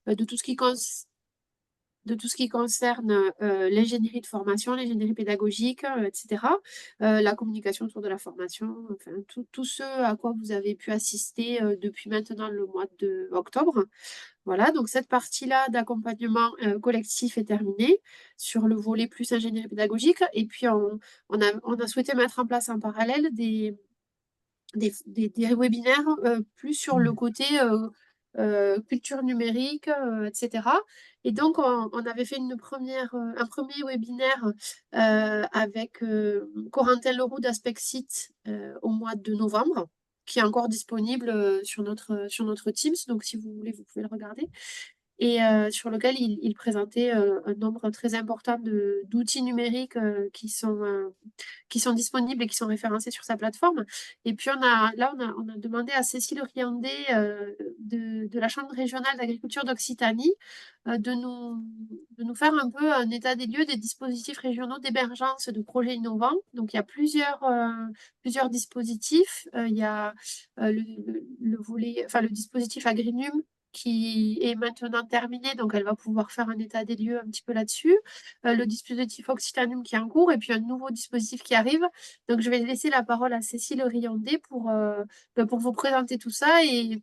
de tout ce qui concerne l'ingénierie de formation, l'ingénierie pédagogique, etc. La communication autour de la formation, enfin tout ce à quoi vous avez pu assister depuis maintenant le mois d'octobre. Voilà, donc cette partie-là d'accompagnement collectif est terminée sur le volet plus ingénierie pédagogique. Et puis on a souhaité mettre en place en parallèle des webinaires plus sur le côté culture numérique, etc. Et donc, on avait fait un premier webinaire avec Corentin Leroux d'Aspexit au mois de novembre, qui est encore disponible sur notre Teams. Donc, si vous voulez, vous pouvez le regarder et sur lequel il présentait un nombre très important d'outils numériques qui sont disponibles et qui sont référencés sur sa plateforme. Et puis on a demandé à Cécile Riandé de la Chambre régionale d'agriculture d'Occitanie de nous faire un peu un état des lieux des dispositifs régionaux d'hébergence de projets innovants. Donc il y a plusieurs dispositifs. Il y a le volet, enfin le dispositif Agrinum qui est maintenant terminé, donc elle va pouvoir faire un état des lieux un petit peu là-dessus. Le dispositif Occitanum qui est en cours, et puis un nouveau dispositif qui arrive. Donc je vais laisser la parole à Cécile Riondé pour vous présenter tout ça, et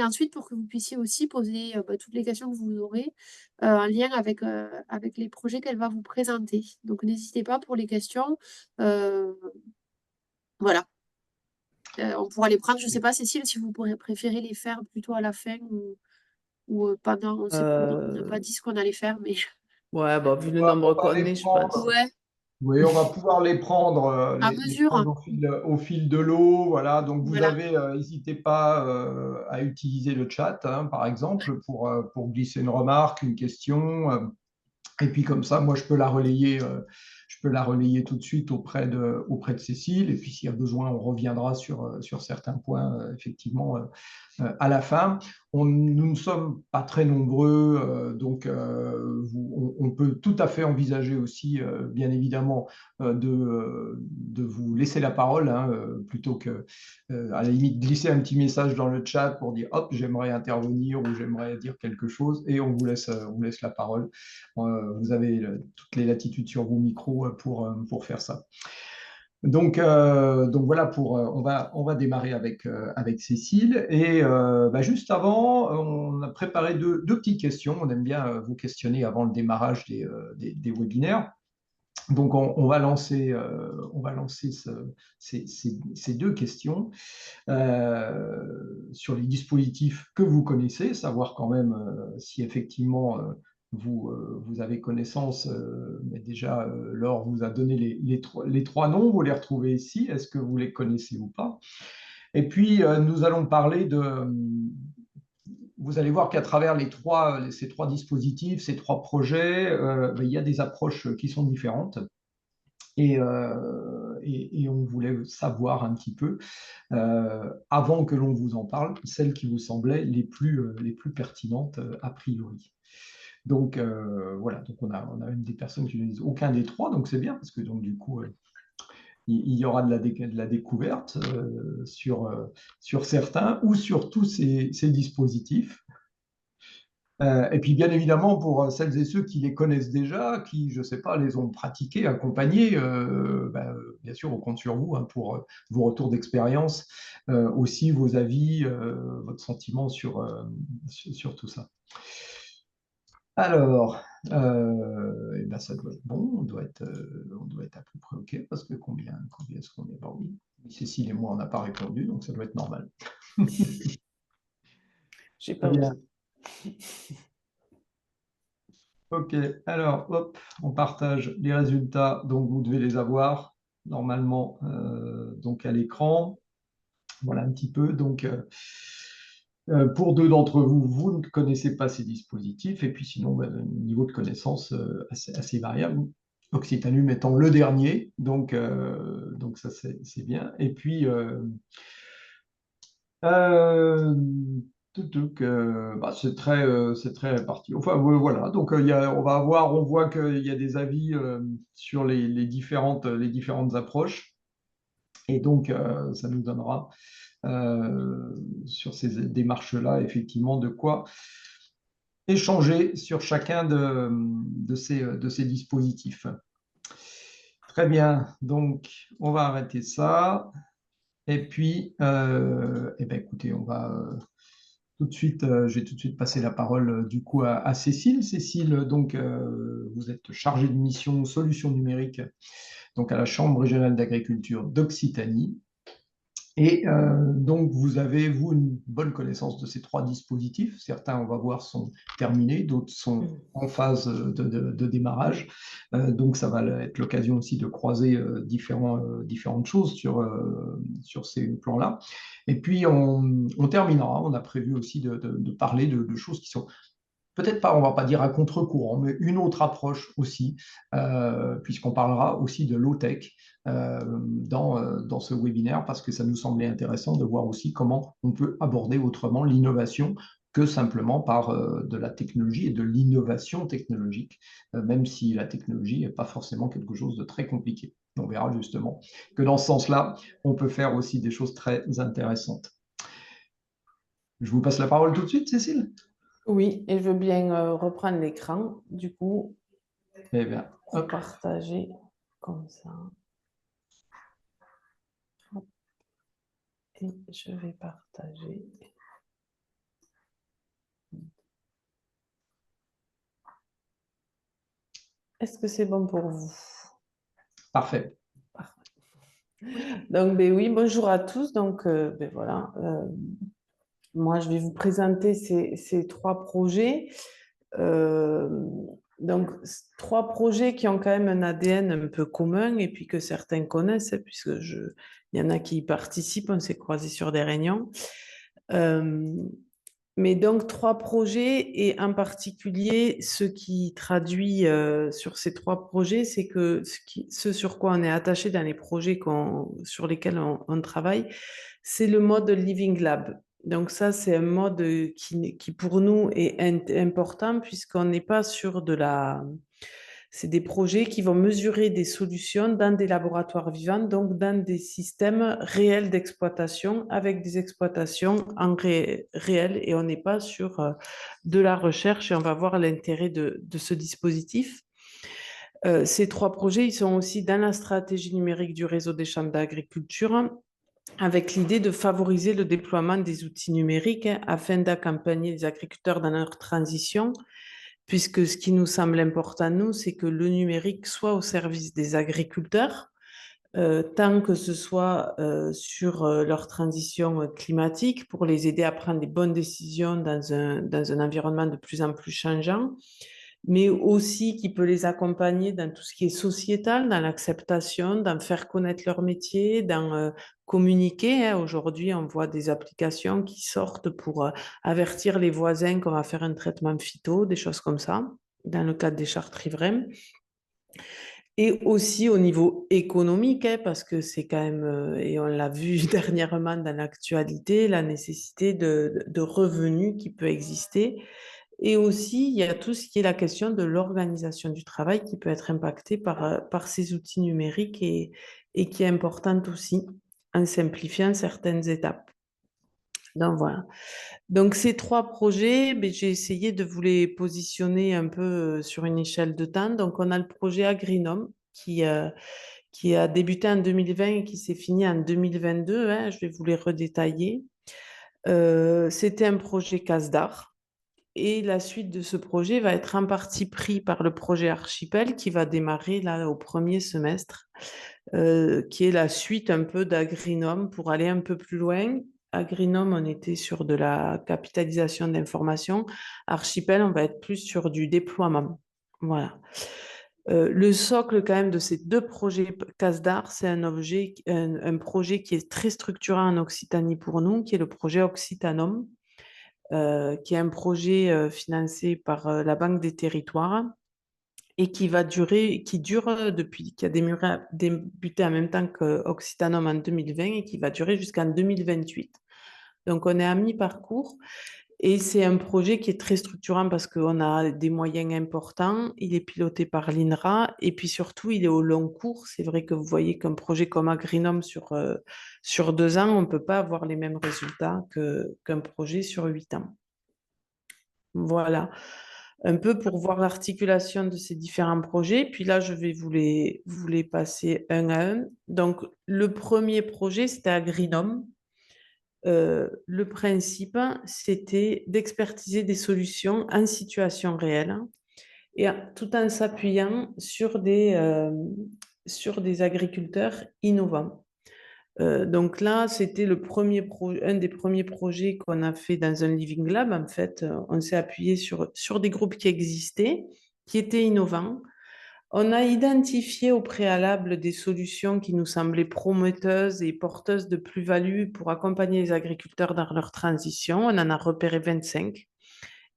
ensuite pour que vous puissiez aussi poser toutes les questions que vous aurez en lien avec les projets qu'elle va vous présenter. Donc n'hésitez pas pour les questions. Euh, voilà. On pourra les prendre. Je ne sais pas, Cécile, si vous pourrez préférer les faire plutôt à la fin ou pendant. On n'a pas Euh, dit ce qu'on allait faire, mais ouais, bah, vu le On nombre va qu'on les est, je pense. prendre. ouais, Oui, on va pouvoir à les mesure. prendre au fil de l'eau. Voilà. Donc, vous Voilà. avez, n'hésitez pas à utiliser le chat, hein, par exemple, pour glisser une remarque, une question. Et puis comme ça, moi, je peux la relayer tout de suite auprès de Cécile. Et puis s'il y a besoin, on reviendra sur certains points, effectivement, à la fin. Nous ne sommes pas très nombreux, donc on peut tout à fait envisager aussi, bien évidemment, de vous laisser la parole, hein, plutôt que, à la limite, glisser un petit message dans le chat pour dire, hop, j'aimerais intervenir ou j'aimerais dire quelque chose, et on vous laisse la parole. Vous avez toutes les latitudes sur vos micros pour faire ça. Donc voilà, on va démarrer avec Cécile. Et juste avant, on a préparé deux petites questions. On aime bien vous questionner avant le démarrage des webinaires. Donc on va lancer ces deux questions sur les dispositifs que vous connaissez, savoir quand même si effectivement vous avez connaissance, mais déjà Laure vous a donné les trois noms, vous les retrouvez ici, est-ce que vous les connaissez ou pas? Et puis nous allons parler vous allez voir qu'à travers ces trois dispositifs, ces trois projets, il y a des approches qui sont différentes. Et on voulait savoir un petit peu, avant que l'on vous en parle, celles qui vous semblaient les plus pertinentes a priori. Donc voilà, donc on a une des personnes qui ne disent aucun des trois, donc c'est bien parce que donc du coup il y aura de la découverte sur certains ou sur tous ces dispositifs. Et puis, bien évidemment, pour celles et ceux qui les connaissent déjà, qui, je ne sais pas, les ont pratiqués, accompagnés, bien sûr, on compte sur vous, hein, pour vos retours d'expérience, aussi vos avis, votre sentiment sur tout ça. Alors, ça doit être bon, on doit être à peu près OK, parce que combien est-ce qu'on est? Bon, oui, Cécile et moi, on n'a pas répondu, donc ça doit être normal. J'ai Très pas bien. osé. Ok, alors hop, on partage les résultats, donc vous devez les avoir normalement donc à l'écran. Voilà un petit peu. Donc pour deux d'entre vous, vous ne connaissez pas ces dispositifs, et puis sinon, le niveau de connaissance assez variable. Occitanum étant le dernier, donc ça c'est bien. Et puis euh, c'est très réparti. Enfin, voilà. Donc, on voit qu'il y a des avis sur les différentes approches. Et donc, ça nous donnera, sur ces démarches-là, effectivement, de quoi échanger sur chacun de ces dispositifs. Très bien, donc on va arrêter ça. Et puis, eh ben, écoutez, on va tout de suite, je vais tout de suite passer la parole du coup à Cécile. Cécile, donc, vous êtes chargée de mission solutions numériques donc à la Chambre régionale d'agriculture d'Occitanie. Et donc, vous avez, vous, une bonne connaissance de ces trois dispositifs. Certains, on va voir, sont terminés, d'autres sont en phase de démarrage. Donc, ça va être l'occasion aussi de croiser différentes choses sur ces plans-là. Et puis, on terminera. On a prévu aussi de parler de choses qui sont peut-être pas, on va pas dire à contre-courant, mais une autre approche aussi, puisqu'on parlera aussi de low-tech dans ce webinaire, parce que ça nous semblait intéressant de voir aussi comment on peut aborder autrement l'innovation que simplement par de la technologie et de l'innovation technologique, même si la technologie n'est pas forcément quelque chose de très compliqué. On verra justement que dans ce sens-là, on peut faire aussi des choses très intéressantes. Je vous passe la parole tout de suite, Cécile. Oui, et je veux bien reprendre l'écran, du coup, Eh bien, pour hop. partager comme ça. Hop. Et je vais partager. Est-ce que c'est bon pour vous? Parfait. Donc, ben oui, bonjour à tous. Donc, ben voilà, moi, je vais vous présenter ces trois projets. Euh, donc, trois projets qui ont quand même un ADN un peu commun et puis que certains connaissent, puisque il y en a qui y participent, on s'est croisés sur des réunions. Mais donc, trois projets et en particulier, ce qui traduit sur ces trois projets, c'est que ce sur quoi on est attaché dans les projets sur lesquels on travaille, c'est le mode Living Lab. Donc ça, c'est un mode qui pour nous est important puisqu'on n'est pas sur de la... C'est des projets qui vont mesurer des solutions dans des laboratoires vivants, donc dans des systèmes réels d'exploitation avec des exploitations en réel et on n'est pas sur de la recherche et on va voir l'intérêt de ce dispositif. Ces trois projets, ils sont aussi dans la stratégie numérique du réseau des chambres d'agriculture avec l'idée de favoriser le déploiement des outils numériques afin d'accompagner les agriculteurs dans leur transition, puisque ce qui nous semble important, nous, c'est que le numérique soit au service des agriculteurs, tant que ce soit sur leur transition climatique, pour les aider à prendre des bonnes décisions dans un environnement de plus en plus changeant, mais aussi qui peut les accompagner dans tout ce qui est sociétal, dans l'acceptation, dans faire connaître leur métier, dans communiquer. Hein. Aujourd'hui, on voit des applications qui sortent pour avertir les voisins qu'on va faire un traitement phyto, des choses comme ça, dans le cadre des chartes riveraines. Et aussi au niveau économique, hein, parce que c'est quand même, et on l'a vu dernièrement dans l'actualité, la nécessité de revenus qui peut exister. Et aussi, il y a tout ce qui est la question de l'organisation du travail qui peut être impactée par ces outils numériques et qui est importante aussi en simplifiant certaines étapes. Donc voilà. Donc ces trois projets, ben, j'ai essayé de vous les positionner un peu sur une échelle de temps. Donc on a le projet Agrinome qui a débuté en 2020 et qui s'est fini en 2022. Hein, je vais vous les redétailler. C'était un projet CASDAR. Et la suite de ce projet va être en partie pris par le projet Archipel qui va démarrer là au premier semestre, qui est la suite un peu d'Agrinome pour aller un peu plus loin. Agrinome, on était sur de la capitalisation d'informations. Archipel, on va être plus sur du déploiement. Voilà. Le socle quand même de ces deux projets CASDAR, c'est un projet qui est très structurant en Occitanie pour nous, qui est le projet Occitanum, qui est un projet financé par la Banque des Territoires et qui dure qui a débuté en même temps qu'Occitanum en 2020 et qui va durer jusqu'en 2028. Donc on est à mi-parcours et c'est un projet qui est très structurant parce qu'on a des moyens importants, il est piloté par l'INRA et puis surtout il est au long cours. C'est vrai que vous voyez qu'un projet comme Agrinome sur 2 ans, on ne peut pas avoir les mêmes résultats qu'un projet sur 8 ans. Voilà, un peu pour voir l'articulation de ces différents projets. Puis là, je vais vous les passer un à un. Donc, le premier projet, c'était Agrinome. Le principe, c'était d'expertiser des solutions en situation réelle et tout en s'appuyant sur des agriculteurs innovants. Donc là, c'était un des premiers projets qu'on a fait dans un Living Lab. En fait, on s'est appuyé sur des groupes qui existaient, qui étaient innovants. On a identifié au préalable des solutions qui nous semblaient prometteuses et porteuses de plus-value pour accompagner les agriculteurs dans leur transition. On en a repéré 25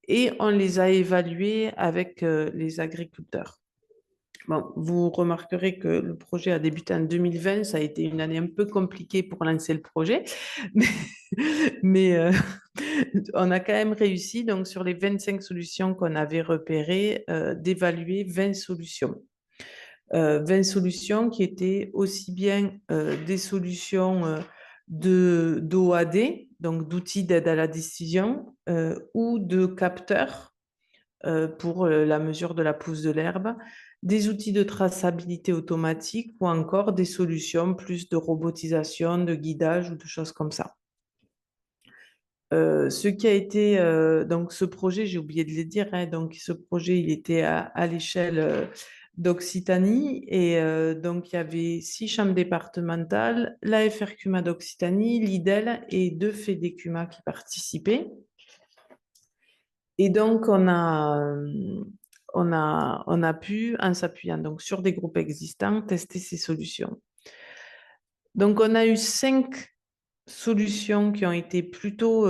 et on les a évaluées avec les agriculteurs. Bon, vous remarquerez que le projet a débuté en 2020. Ça a été une année un peu compliquée pour lancer le projet, mais, mais on a quand même réussi, donc, sur les 25 solutions qu'on avait repérées, d'évaluer 20 solutions. 20 solutions qui étaient aussi bien des solutions d'OAD, donc d'outils d'aide à la décision, ou de capteurs pour la mesure de la pousse de l'herbe, des outils de traçabilité automatique ou encore des solutions plus de robotisation, de guidage ou de choses comme ça. Ce qui a été, donc ce projet, j'ai oublié de le dire, hein, donc ce projet, il était à l'échelle d'Occitanie et donc il y avait 6 chambres départementales, la FRCUMA d'Occitanie, l'IDEL et 2 FEDECUMA qui participaient. Et donc, on a pu, en s'appuyant donc sur des groupes existants, tester ces solutions. Donc, on a eu 5 solutions qui ont été plutôt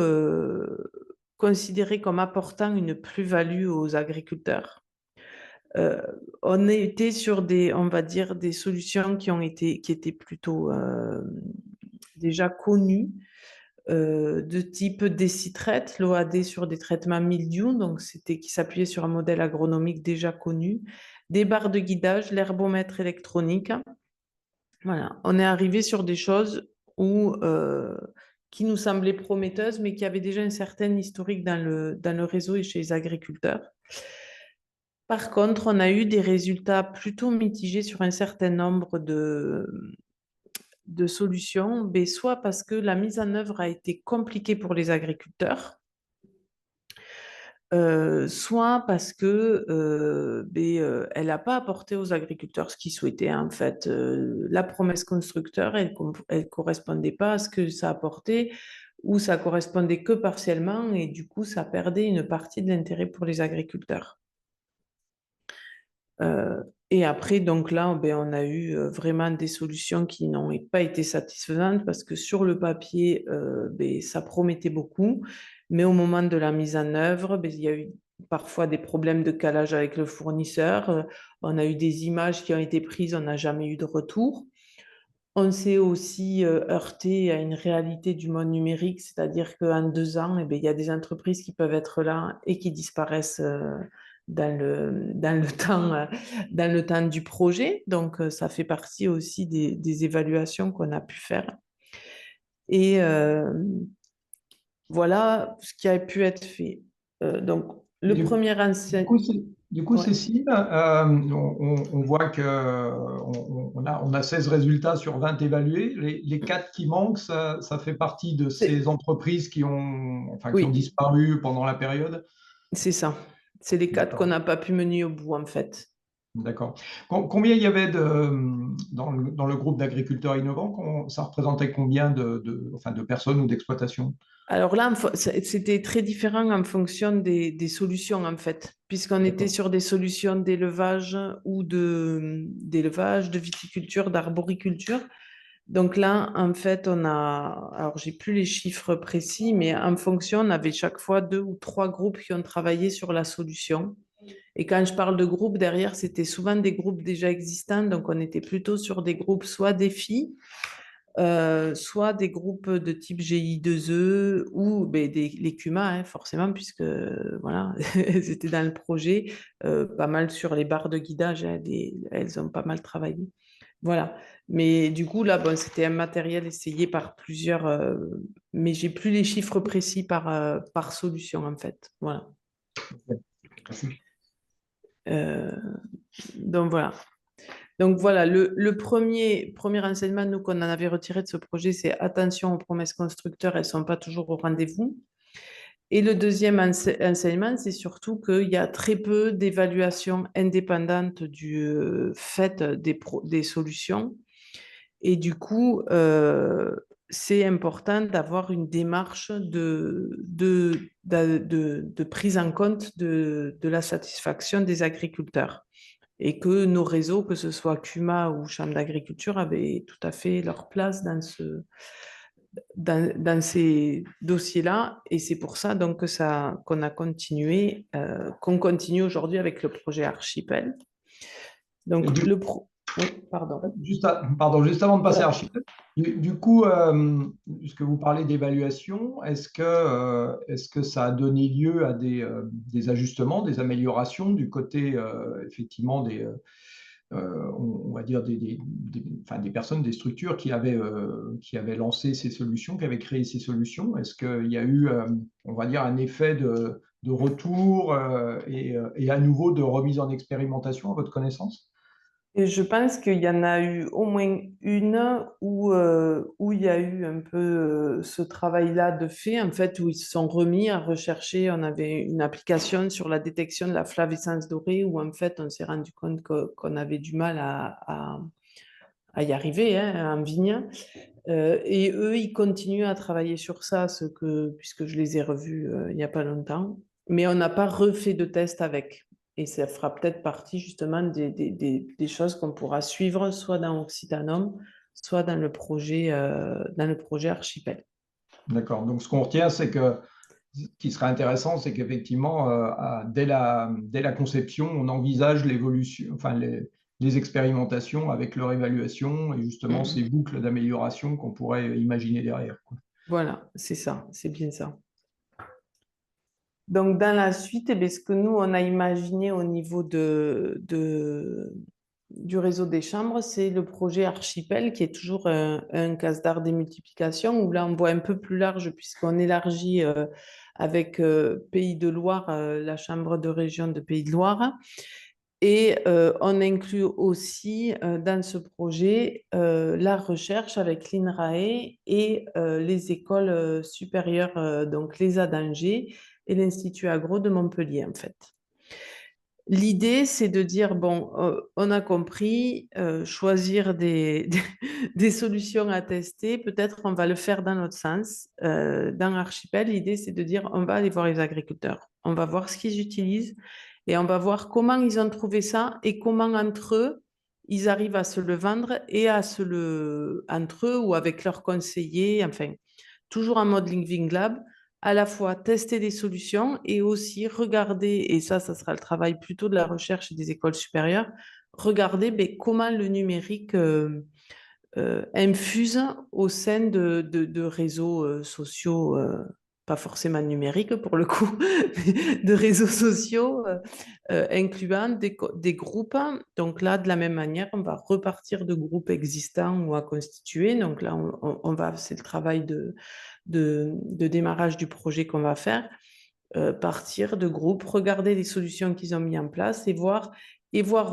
considérées comme apportant une plus-value aux agriculteurs. On a été sur on va dire, des solutions qui étaient plutôt déjà connues, de type décitraite, l'OAD sur des traitements mildiou, donc qui s'appuyait sur un modèle agronomique déjà connu, des barres de guidage, l'herbomètre électronique. Voilà, on est arrivé sur des choses qui nous semblaient prometteuses, mais qui avaient déjà un certain historique dans le réseau et chez les agriculteurs. Par contre, on a eu des résultats plutôt mitigés sur un certain nombre de solutions, mais soit parce que la mise en œuvre a été compliquée pour les agriculteurs, soit parce que elle n'a pas apporté aux agriculteurs ce qu'ils souhaitaient. En fait, la promesse constructeur, elle ne correspondait pas à ce que ça apportait, ou ça correspondait que partiellement, et du coup, ça perdait une partie de l'intérêt pour les agriculteurs. Et après, donc là, on a eu vraiment des solutions qui n'ont pas été satisfaisantes parce que sur le papier, ça promettait beaucoup, mais au moment de la mise en œuvre, il y a eu parfois des problèmes de calage avec le fournisseur. On a eu des images qui ont été prises, on n'a jamais eu de retour. On s'est aussi heurté à une réalité du monde numérique, c'est-à-dire qu'en 2 ans, il y a des entreprises qui peuvent être là et qui disparaissent dans le temps du projet. Donc, ça fait partie aussi des évaluations qu'on a pu faire. Et voilà ce qui a pu être fait. Donc, le premier enseignement. Du coup, Ouais. Cécile, on voit on a 16 résultats sur 20 évalués. Les 4 qui manquent, ça fait partie de ces entreprises qui ont Oui, disparu pendant la période. c'est ça. C'est les 4 qu'on n'a pas pu mener au bout, en fait. D'accord. Combien il y avait dans le groupe d'agriculteurs innovants? Ça représentait combien de personnes ou d'exploitations? Alors là, c'était très différent en fonction des solutions, en fait, puisqu'on était sur des solutions d'élevage ou d'élevage, de viticulture, d'arboriculture. Donc là, en fait, alors j'ai plus les chiffres précis, mais en fonction, on avait chaque fois 2 ou 3 groupes qui ont travaillé sur la solution. Et quand je parle de groupes, derrière, c'était souvent des groupes déjà existants. Donc, on était plutôt sur des groupes soit défis, soit des groupes de type GI2E ou les CUMA, hein, forcément, puisque voilà, elles étaient dans le projet, pas mal sur les barres de guidage, hein, elles ont pas mal travaillé. Voilà. Mais du coup, là, bon, c'était un matériel essayé par plusieurs, mais j'ai plus les chiffres précis par solution, en fait. Voilà. Merci. Donc voilà. Donc voilà, le premier enseignement, nous, qu'on en avait retiré de ce projet, c'est attention aux promesses constructeurs, elles ne sont pas toujours au rendez-vous. Et le deuxième enseignement, c'est surtout qu'il y a très peu d'évaluation indépendante du fait des solutions. Et du coup, c'est important d'avoir une démarche de prise en compte de la satisfaction des agriculteurs. Et que nos réseaux, que ce soit CUMA ou Chambre d'agriculture, avaient tout à fait leur place dans ces dossiers-là. Et c'est pour ça donc qu'on a continué, qu'on continue aujourd'hui avec le projet Archipel. Donc oui, pardon. Juste avant de passer à Ouais. Archipel, du coup, puisque vous parlez d'évaluation, est-ce que ça a donné lieu à des ajustements, des améliorations du côté, effectivement, on va dire enfin, des personnes, des structures qui avaient lancé ces solutions, qui avaient créé ces solutions? Est-ce qu'il y a eu, on va dire, un effet de retour et à nouveau de remise en expérimentation à votre connaissance? Et je pense qu'il y en a eu au moins une où il y a eu un peu ce travail-là de fait, en fait, où ils se sont remis à rechercher. On avait une application sur la détection de la flavescence dorée, où en fait, on s'est rendu compte qu'on avait du mal à y arriver, hein, en vigne. Et eux, ils continuent à travailler sur ça, puisque je les ai revus il n'y a pas longtemps. Mais on n'a pas refait de test avec. Et ça fera peut-être partie justement des choses qu'on pourra suivre, soit dans Occitanum, soit dans le projet Archipel. D'accord. Donc, ce qu'on retient, c'est que ce qui serait intéressant, c'est qu'effectivement, dès la conception, on envisage l'évolution, enfin les expérimentations avec leur évaluation et justement ces boucles d'amélioration qu'on pourrait imaginer derrière, quoi. Voilà, c'est ça, c'est bien ça. Donc, dans la suite, eh bien, ce que nous, on a imaginé au niveau du réseau des chambres, c'est le projet Archipel, qui est toujours un casse d'art démultiplication, où là, on voit un peu plus large, puisqu'on élargit avec Pays de Loire, la chambre de région de Pays de Loire. Et on inclut aussi dans ce projet la recherche avec l'INRAE et les écoles supérieures, donc l'ESA d'Angers et l'Institut Agro de Montpellier, en fait. L'idée, c'est de dire, bon, on a compris, choisir des solutions à tester, peut-être on va le faire dans notre sens. Dans Archipel, l'idée, c'est de dire, on va aller voir les agriculteurs, on va voir ce qu'ils utilisent et on va voir comment ils ont trouvé ça et comment entre eux, ils arrivent à se le vendre et entre eux ou avec leurs conseillers, enfin, toujours en mode Living Lab, à la fois tester des solutions et aussi regarder, et ça sera le travail plutôt de la recherche et des écoles supérieures, regarder comment le numérique infuse au sein de réseaux sociaux, pas forcément numériques pour le coup, de réseaux sociaux incluant des groupes. Donc là, de la même manière, on va repartir de groupes existants ou à constituer. Donc là, c'est le travail de démarrage du projet qu'on va faire. Partir de groupes, regarder les solutions qu'ils ont mis en place et voir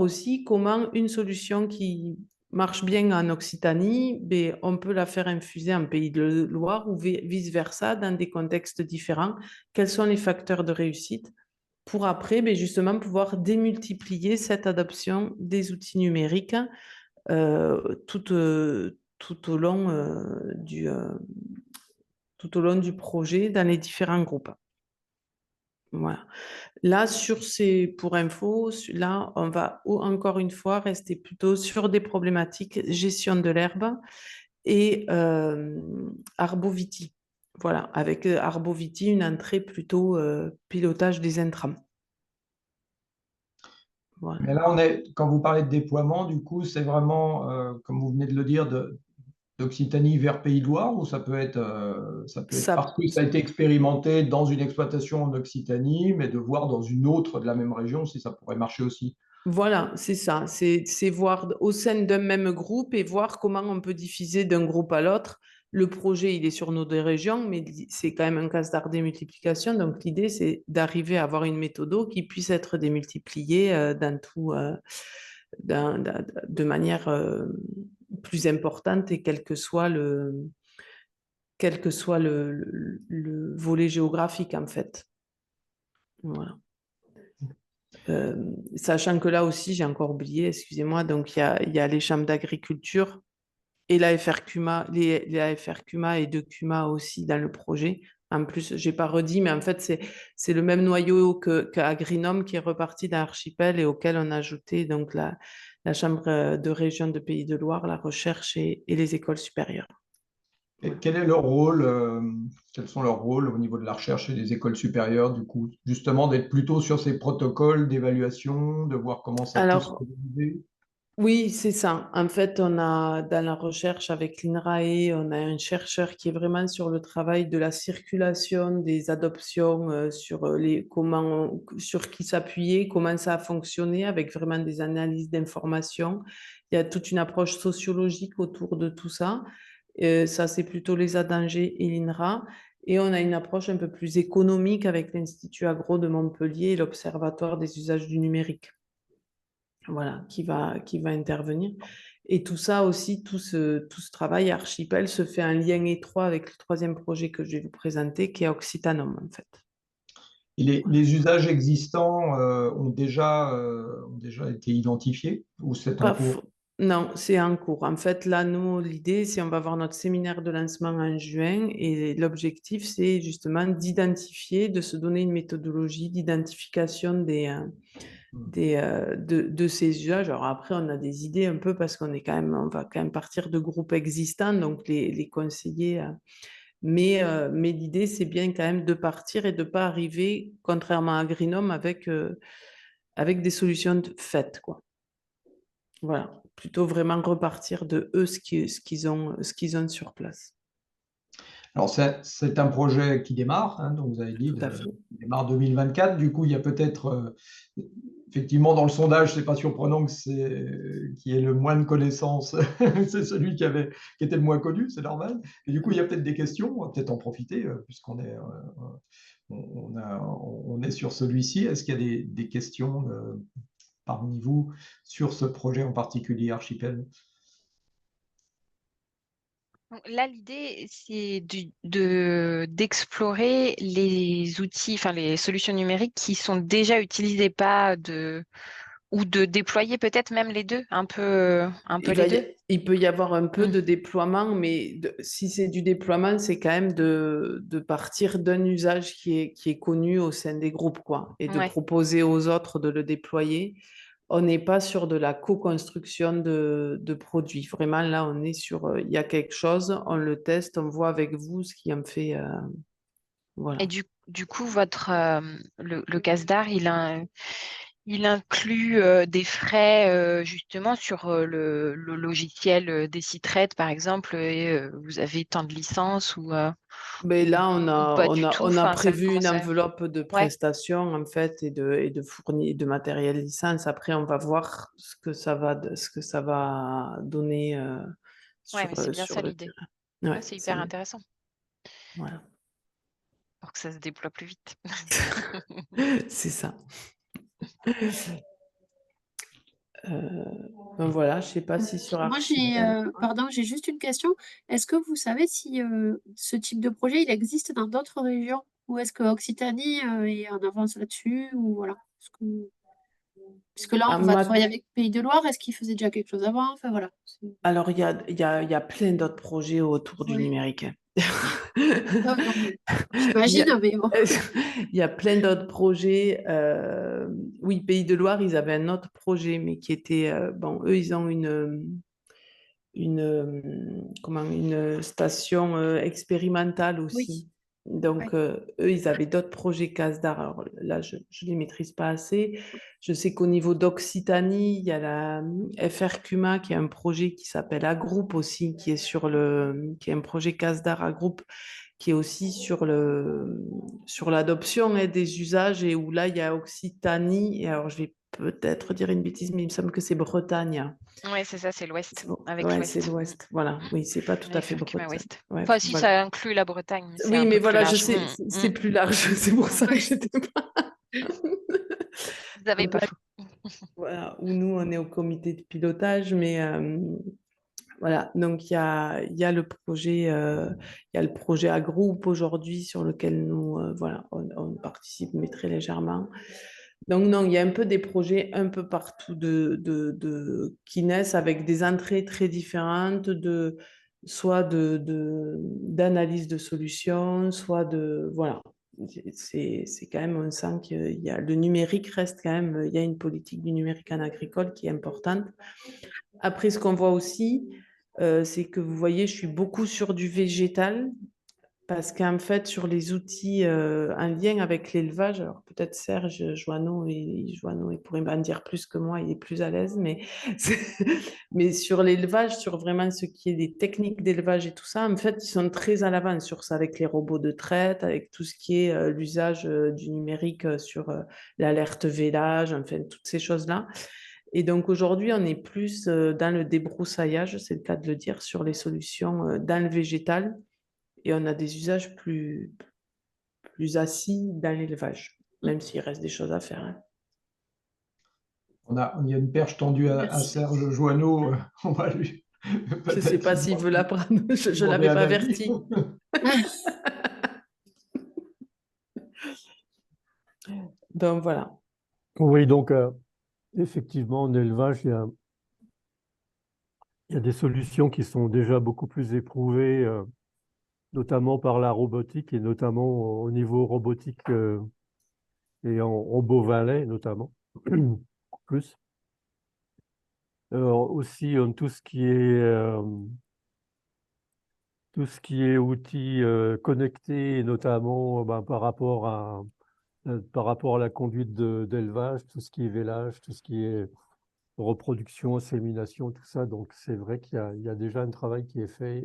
aussi comment une solution qui marche bien en Occitanie, on peut la faire infuser en Pays de Loire ou vice-versa dans des contextes différents. Quels sont les facteurs de réussite pour après justement pouvoir démultiplier cette adoption des outils numériques tout au long du projet dans les différents groupes. Voilà. Là, pour info, là, on va encore une fois rester plutôt sur des problématiques gestion de l'herbe et arboviti. Voilà, avec arboviti, une entrée plutôt pilotage des intrants. Voilà. Mais là, quand vous parlez de déploiement, du coup, c'est vraiment, comme vous venez de le dire, d'Occitanie vers Pays de Loire, ou ça peut être parce que ça a été expérimenté dans une exploitation en Occitanie, mais de voir dans une autre de la même région si ça pourrait marcher aussi. Voilà, c'est ça. C'est voir au sein d'un même groupe et voir comment on peut diffuser d'un groupe à l'autre le projet, il est sur nos 2 régions, mais c'est quand même un CASDAR démultiplication. Donc, l'idée, c'est d'arriver à avoir une méthode qui puisse être démultipliée de manière plus importante et quel que soit le volet géographique, en fait. Voilà. Sachant que là aussi, j'ai encore oublié, excusez-moi, donc il y a les chambres d'agriculture et la FRCUMA, les AFRCUMA et de CUMA aussi dans le projet. En plus, je n'ai pas redit, mais en fait, c'est le même noyau qu'Agrinum qui est reparti d'Archipel et auquel on a ajouté donc la Chambre de région de Pays de Loire, la recherche et les écoles supérieures. Et Voilà. quel est leur rôle, quels sont leurs rôles au niveau de la recherche et des écoles supérieures, du coup, justement d'être plutôt sur ces protocoles d'évaluation, de voir comment ça peut se Alors, réaliser? oui, c'est ça. En fait, on a dans la recherche avec l'INRAE, on a un chercheur qui est vraiment sur le travail de la circulation des adoptions, sur qui s'appuyer, comment ça a fonctionné, avec vraiment des analyses d'informations. Il y a toute une approche sociologique autour de tout ça. Ça, c'est plutôt les ADANGE et l'INRA. Et on a une approche un peu plus économique avec l'Institut Agro de Montpellier et l'Observatoire des usages du numérique. Voilà, qui va intervenir. Et tout ça aussi, tout ce travail Archipel se fait un lien étroit avec le 3e projet que je vais vous présenter, qui est Occitanum, en fait. Et les usages existants ont déjà été identifiés ou c'est en cours? Non, c'est en cours. En fait, là, nous, l'idée, c'est on va avoir notre séminaire de lancement en juin et l'objectif, c'est justement d'identifier, de se donner une méthodologie d'identification de ces usages. Alors après, on a des idées un peu parce on va quand même partir de groupes existants, donc les conseiller. Mais l'idée, c'est bien quand même de partir et de ne pas arriver, contrairement à Greenhome, avec des solutions faites, quoi. Voilà. Plutôt vraiment repartir de eux ce qu'ils ont sur place. Alors, c'est un projet qui démarre, hein, donc vous avez dit, Tout à fait. il démarre 2024. Du coup, il y a peut-être, effectivement, dans le sondage, c'est pas surprenant qui ait le moins de connaissances, c'est celui qui était le moins connu, c'est normal. Et du coup, il y a peut-être des questions, on va peut-être en profiter, puisqu'on est, on est sur celui-ci. Est-ce qu'il y a des questions parmi vous sur ce projet en particulier, Archipel? Là, l'idée, c'est d'explorer les outils, enfin les solutions numériques qui sont déjà utilisées, ou de déployer peut-être même les deux, un peu les deux. Il peut y avoir un peu Mm. de déploiement, mais si c'est du déploiement, c'est quand même de partir d'un usage qui est connu au sein des groupes, quoi, et de Ouais. proposer aux autres de le déployer. On n'est pas sur de la co-construction de produits. Vraiment, là, on est sur, il y a quelque chose, on le teste, on voit avec vous ce qui en fait. Voilà. Et du coup, le CASDAR, il inclut des frais justement sur le logiciel des sites par exemple, et vous avez tant de licences Mais là, ou pas du tout. on a Enfin, prévu comment une ça? enveloppe de Ouais, prestations, en fait, et de matériel licence. Après, on va voir ce que ça va donner ouais, mais c'est bien sur ça le l'idée. terrain. Ouais, Ouais, c'est hyper intéressant voilà. pour que ça se déploie plus vite. C'est ça. Donc voilà, je ne sais pas si sur Moi, Archipel. pardon, j'ai juste une question. Est-ce que vous savez si ce type de projet, il existe dans d'autres régions? Ou est-ce que Occitanie est en avance là-dessus? Ou voilà. Puisque là, À on va travailler ma avec Pays de Loire. Est-ce qu'ils faisaient déjà quelque chose avant? Enfin, voilà. Alors, il y a plein d'autres projets autour du Ouais. numérique. Ah oui, non, mais Il y j'imagine, a, mais bon. il y a plein d'autres projets. Oui, Pays de Loire, ils avaient un autre projet, mais qui était... bon, eux, ils ont une station expérimentale Oui. aussi. Donc, Ouais. eux, ils avaient d'autres projets CASDAR. Alors là, je ne les maîtrise pas assez. Je sais qu'au niveau d'Occitanie, il y a la FRCUMA qui a un projet qui s'appelle Agroup aussi, qui est un projet CASDAR Agroup, qui est aussi sur l'adoption des usages et où là, il y a Occitanie. Et alors, je vais peut-être dire une bêtise, mais il me semble que c'est Bretagne. Oui, c'est ça, c'est l'Ouest, avec Ouais, c'est l'Ouest. l'Ouest. Voilà. Oui, c'est pas tout à fait Effectivement, Bretagne. Ouest. Ouais, Enfin, si, voilà. ça inclut la Bretagne, mais c'est Oui, un mais peu plus voilà, je large. sais, c'est plus large. C'est pour ça que Ouais. j'étais pas. Vous n'avez pas faux. Voilà, où nous, on est au comité de pilotage, mais voilà, donc il y a le projet, il y a le projet à groupe aujourd'hui sur lequel nous, voilà, on participe, mais très légèrement. Donc non, il y a un peu des projets un peu partout qui naissent avec des entrées très différentes, soit d'analyse de solutions, soit de, voilà. C'est quand même, on sent qu'il y a, le numérique reste quand même, il y a une politique du numérique en agricole qui est importante. Après, ce qu'on voit aussi, c'est que vous voyez, je suis beaucoup sur du végétal parce qu'en fait, sur les outils en lien avec l'élevage, alors peut-être Serge Joanneau, il pourrait m'en dire plus que moi, il est plus à l'aise, mais sur l'élevage, sur vraiment ce qui est des techniques d'élevage et tout ça, en fait, ils sont très à l'avance sur ça, avec les robots de traite, avec tout ce qui est l'usage du numérique sur l'alerte vélage, enfin, toutes ces choses-là. Et donc aujourd'hui, on est plus dans le débroussaillage, c'est le cas de le dire, sur les solutions dans le végétal et on a des usages plus assis dans l'élevage, même s'il reste des choses à faire. Hein. Il y a une perche tendue à Merci. Serge Joanneau. On va lui Je ne sais pas s'il veut la prendre, je ne l'avais pas averti. Donc voilà. Oui, donc effectivement, en élevage, il y a des solutions qui sont déjà beaucoup plus éprouvées, notamment par la robotique et notamment au niveau robotique et en bovin lait notamment, plus. Aussi, tout ce qui est outils connectés, notamment par rapport à la conduite d'élevage, tout ce qui est vélage, tout ce qui est reproduction, sémination, tout ça. Donc, c'est vrai qu'il y a déjà un travail qui est fait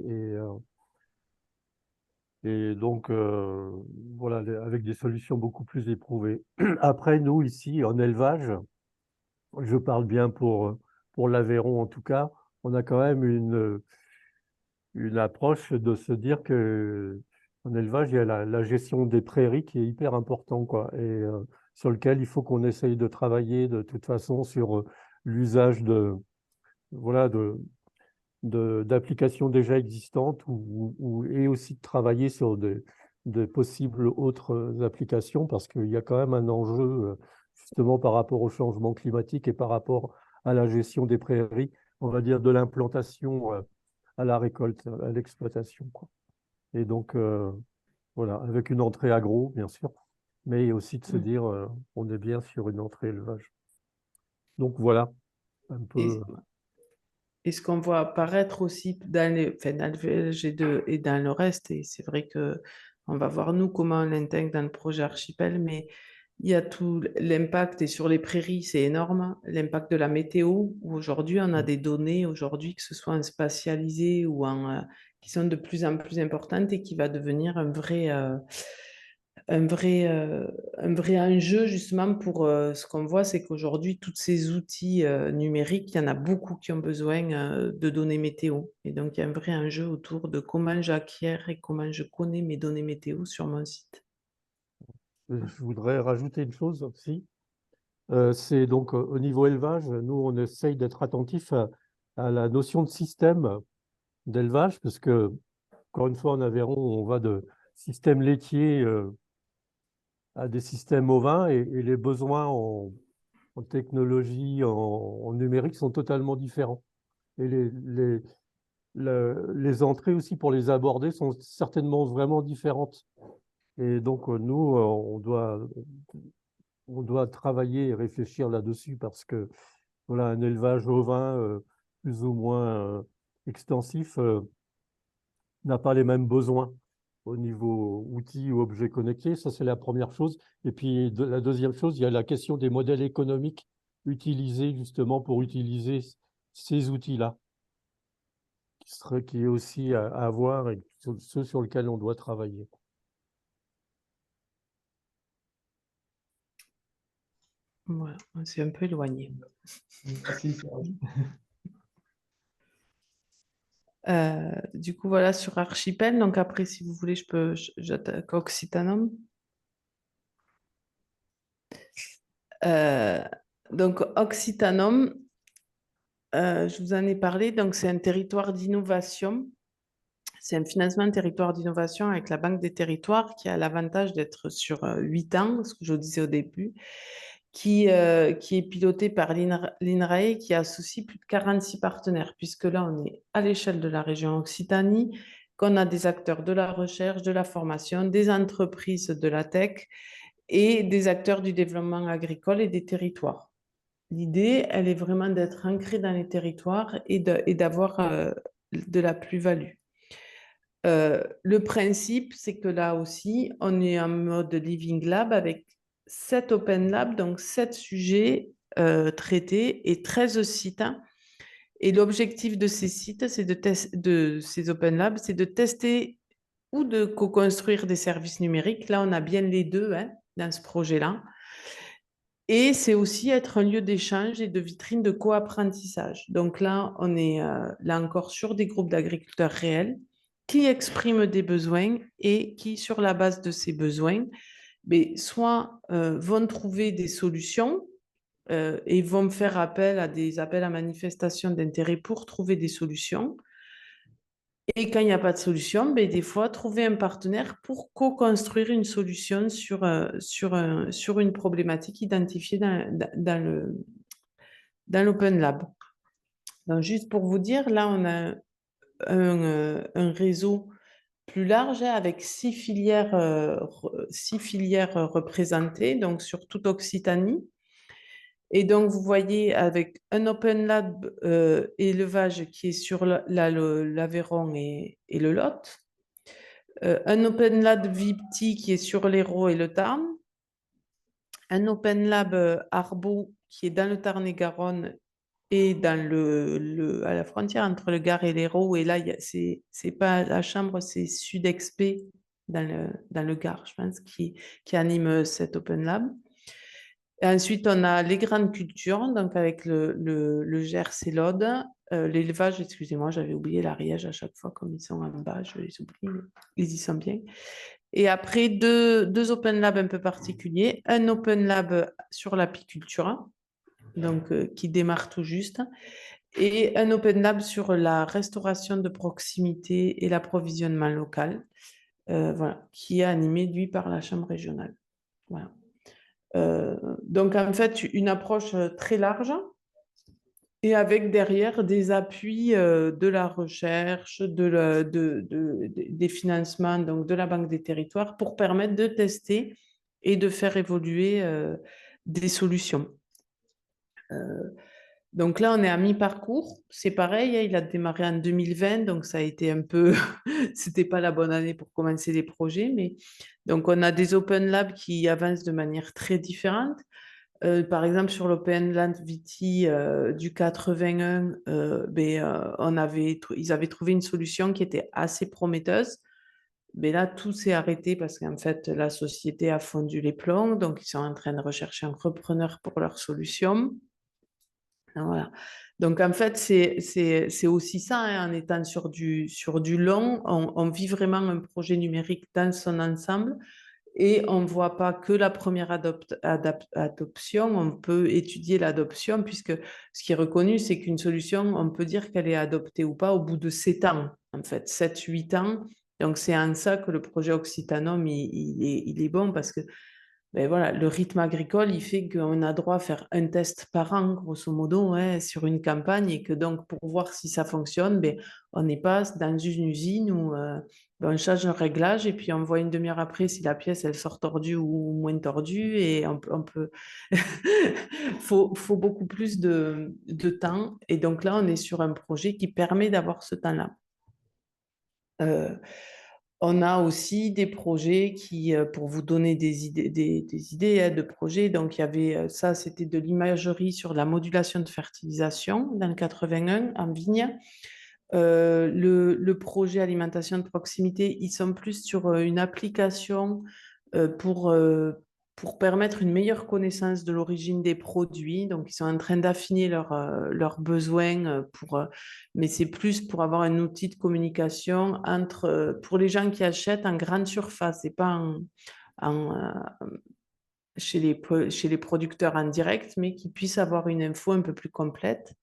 et donc, voilà, avec des solutions beaucoup plus éprouvées. Après, nous, ici, en élevage, je parle bien pour l'Aveyron en tout cas, on a quand même une approche de se dire que en élevage, il y a la gestion des prairies qui est hyper important, quoi, et sur lequel il faut qu'on essaye de travailler de toute façon sur l'usage voilà, d'applications déjà existantes et aussi de travailler sur de possibles autres applications parce qu'il y a quand même un enjeu justement par rapport au changement climatique et par rapport à la gestion des prairies, on va dire de l'implantation à la récolte, à l'exploitation, quoi. Et donc, voilà, avec une entrée agro, bien sûr, mais aussi de se dire on est bien sur une entrée élevage. Donc voilà, un peu. Et ce qu'on voit apparaître aussi dans le VLG2 et dans le reste, et c'est vrai que on va voir nous comment on l'intègre dans le projet Archipel, mais il y a tout l'impact, et sur les prairies, c'est énorme, l'impact de la météo, où aujourd'hui on a des données, aujourd'hui que ce soit en spatialisé ou qui sont de plus en plus importantes et qui va devenir un vrai enjeu justement pour ce qu'on voit, c'est qu'aujourd'hui, tous ces outils numériques, il y en a beaucoup qui ont besoin de données météo. Et donc, il y a un vrai enjeu autour de comment j'acquiers et comment je connais mes données météo sur mon site. Je voudrais rajouter une chose aussi. C'est donc au niveau élevage, nous, on essaye d'être attentif à la notion de système d'élevage, parce que, encore une fois, en Aveyron, on va de système laitier à des systèmes ovins et les besoins en technologie, en numérique sont totalement différents. Et les entrées aussi pour les aborder sont certainement vraiment différentes. Et donc, nous, on doit travailler et réfléchir là-dessus parce que voilà, un élevage ovin plus ou moins extensif n'a pas les mêmes besoins au niveau outils ou objets connectés. Ça, c'est la première chose. Et puis, la deuxième chose, il y a la question des modèles économiques utilisés justement pour utiliser ces outils-là, qui est aussi à voir et ceux sur lesquels on doit travailler. Voilà, on s'est un peu éloigné. Merci, Serge. Du coup, voilà, sur Archipel. Donc après, si vous voulez, j'attaque Occitanum. Donc Occitanum, je vous en ai parlé. Donc c'est un territoire d'innovation. C'est un financement de territoire d'innovation avec la Banque des territoires qui a l'avantage d'être sur 8 ans, ce que je vous disais au début, qui est piloté par l'INRAE, qui associe plus de 46 partenaires, puisque là, on est à l'échelle de la région Occitanie, qu'on a des acteurs de la recherche, de la formation, des entreprises de la tech et des acteurs du développement agricole et des territoires. L'idée, elle est vraiment d'être ancrée dans les territoires et d'avoir de la plus-value. Le principe, c'est que là aussi, on est en mode Living Lab avec 7 Open Lab, donc 7 sujets traités et 13 sites. Et l'objectif de ces sites, de ces Open Lab, c'est de tester ou de co-construire des services numériques. Là, on a bien les deux dans ce projet-là. Et c'est aussi être un lieu d'échange et de vitrine de co-apprentissage. Donc là, on est là encore sur des groupes d'agriculteurs réels qui expriment des besoins et qui, sur la base de ces besoins, soit vont trouver des solutions et vont faire appel à des appels à manifestation d'intérêt pour trouver des solutions. Et quand il n'y a pas de solution, des fois, trouver un partenaire pour co-construire une solution sur une problématique identifiée dans l'Open Lab. Donc, juste pour vous dire, là, on a un réseau plus large avec 6 filières représentées, donc sur toute Occitanie. Et donc, vous voyez avec un Open Lab élevage qui est sur l'Aveyron et le Lot, un Open Lab VIPTI qui est sur l'Hérault et le Tarn, un Open Lab Arbo qui est dans le Tarn-et-Garonne et à la frontière entre le Gard et l'Hérault. Et là, c'est pas la chambre, c'est Sud-Exp dans le Gard, je pense, qui anime cet Open Lab. Et ensuite, on a les grandes cultures, donc avec le Gers et l'Aude. L'élevage, excusez-moi, j'avais oublié l'Ariège à chaque fois, comme ils sont en bas, je les oublie, mais ils y sont bien. Et après, deux Open Lab un peu particuliers. Un Open Lab sur l'apiculture, donc qui démarre tout juste, et un Open Lab sur la restauration de proximité et l'approvisionnement local, voilà, qui est animé, lui, par la Chambre régionale. Voilà. Donc, en fait, une approche très large et avec derrière des appuis de la recherche, des financements, donc de la Banque des territoires, pour permettre de tester et de faire évoluer des solutions. Donc là, on est à mi-parcours. C'est pareil, il a démarré en 2020, donc ça a été un peu... C'était pas la bonne année pour commencer les projets, mais... Donc, on a des Open Labs qui avancent de manière très différente. Par exemple, sur l'Open Land Viti du 81, ils avaient trouvé une solution qui était assez prometteuse. Mais là, tout s'est arrêté parce qu'en fait, la société a fondu les plombs. Donc, ils sont en train de rechercher un repreneur pour leur solution. Voilà. Donc, en fait, c'est aussi ça, en étant sur du long, on vit vraiment un projet numérique dans son ensemble. Et on ne voit pas que la première adoption, on peut étudier l'adoption, puisque ce qui est reconnu, c'est qu'une solution, on peut dire qu'elle est adoptée ou pas au bout de 7 ans, en fait, 7-8 ans. Donc, c'est en ça que le projet Occitanum, il est bon, parce que voilà, le rythme agricole, il fait qu'on a droit à faire un test par an, grosso modo, sur une campagne, et que donc, pour voir si ça fonctionne, on n'est pas dans une usine où on change un réglage et puis on voit une demi-heure après si la pièce, elle sort tordue ou moins tordue, et on peut... faut beaucoup plus de temps, et donc là, on est sur un projet qui permet d'avoir ce temps-là. On a aussi des projets qui, pour vous donner des idées, des idées de projets, donc il y avait ça, c'était de l'imagerie sur la modulation de fertilisation dans le 81 en vigne. Le projet alimentation de proximité, ils sont plus sur une application pour pour permettre une meilleure connaissance de l'origine des produits. Donc, ils sont en train d'affiner leurs besoins, mais c'est plus pour avoir un outil de communication pour les gens qui achètent en grande surface et pas chez les producteurs en direct, mais qui puissent avoir une info un peu plus complète.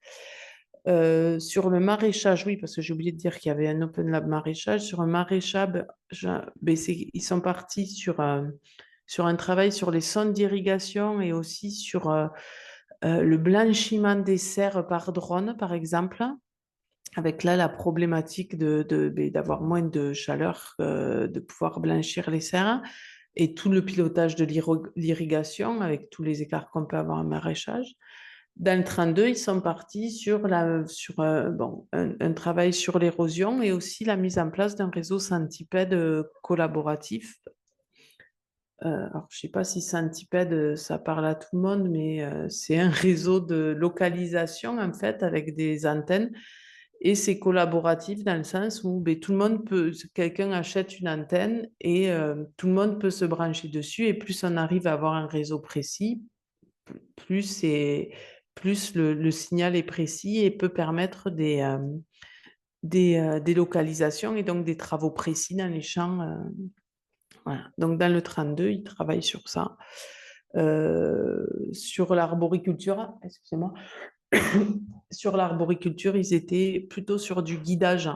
Sur le maraîchage, oui, parce que j'ai oublié de dire qu'il y avait un Open Lab maraîchage. Sur un maraîchage, ils sont partis sur un travail sur les sondes d'irrigation et aussi sur le blanchiment des serres par drone, par exemple, avec là la problématique d'avoir moins de chaleur, de pouvoir blanchir les serres, et tout le pilotage de l'irrigation avec tous les écarts qu'on peut avoir en maraîchage. Dans le 32, ils sont partis sur un travail sur l'érosion et aussi la mise en place d'un réseau centipède collaboratif. Alors, je ne sais pas si centipède, ça parle à tout le monde, mais c'est un réseau de localisation, en fait, avec des antennes. Et c'est collaboratif dans le sens où tout le monde quelqu'un achète une antenne et tout le monde peut se brancher dessus. Et plus on arrive à avoir un réseau précis, plus le signal est précis et peut permettre des localisations et donc des travaux précis dans les champs. Voilà. Donc, dans le 32, ils travaillent sur ça. Sur l'arboriculture, excusez-moi, sur l'arboriculture, ils étaient plutôt sur du guidage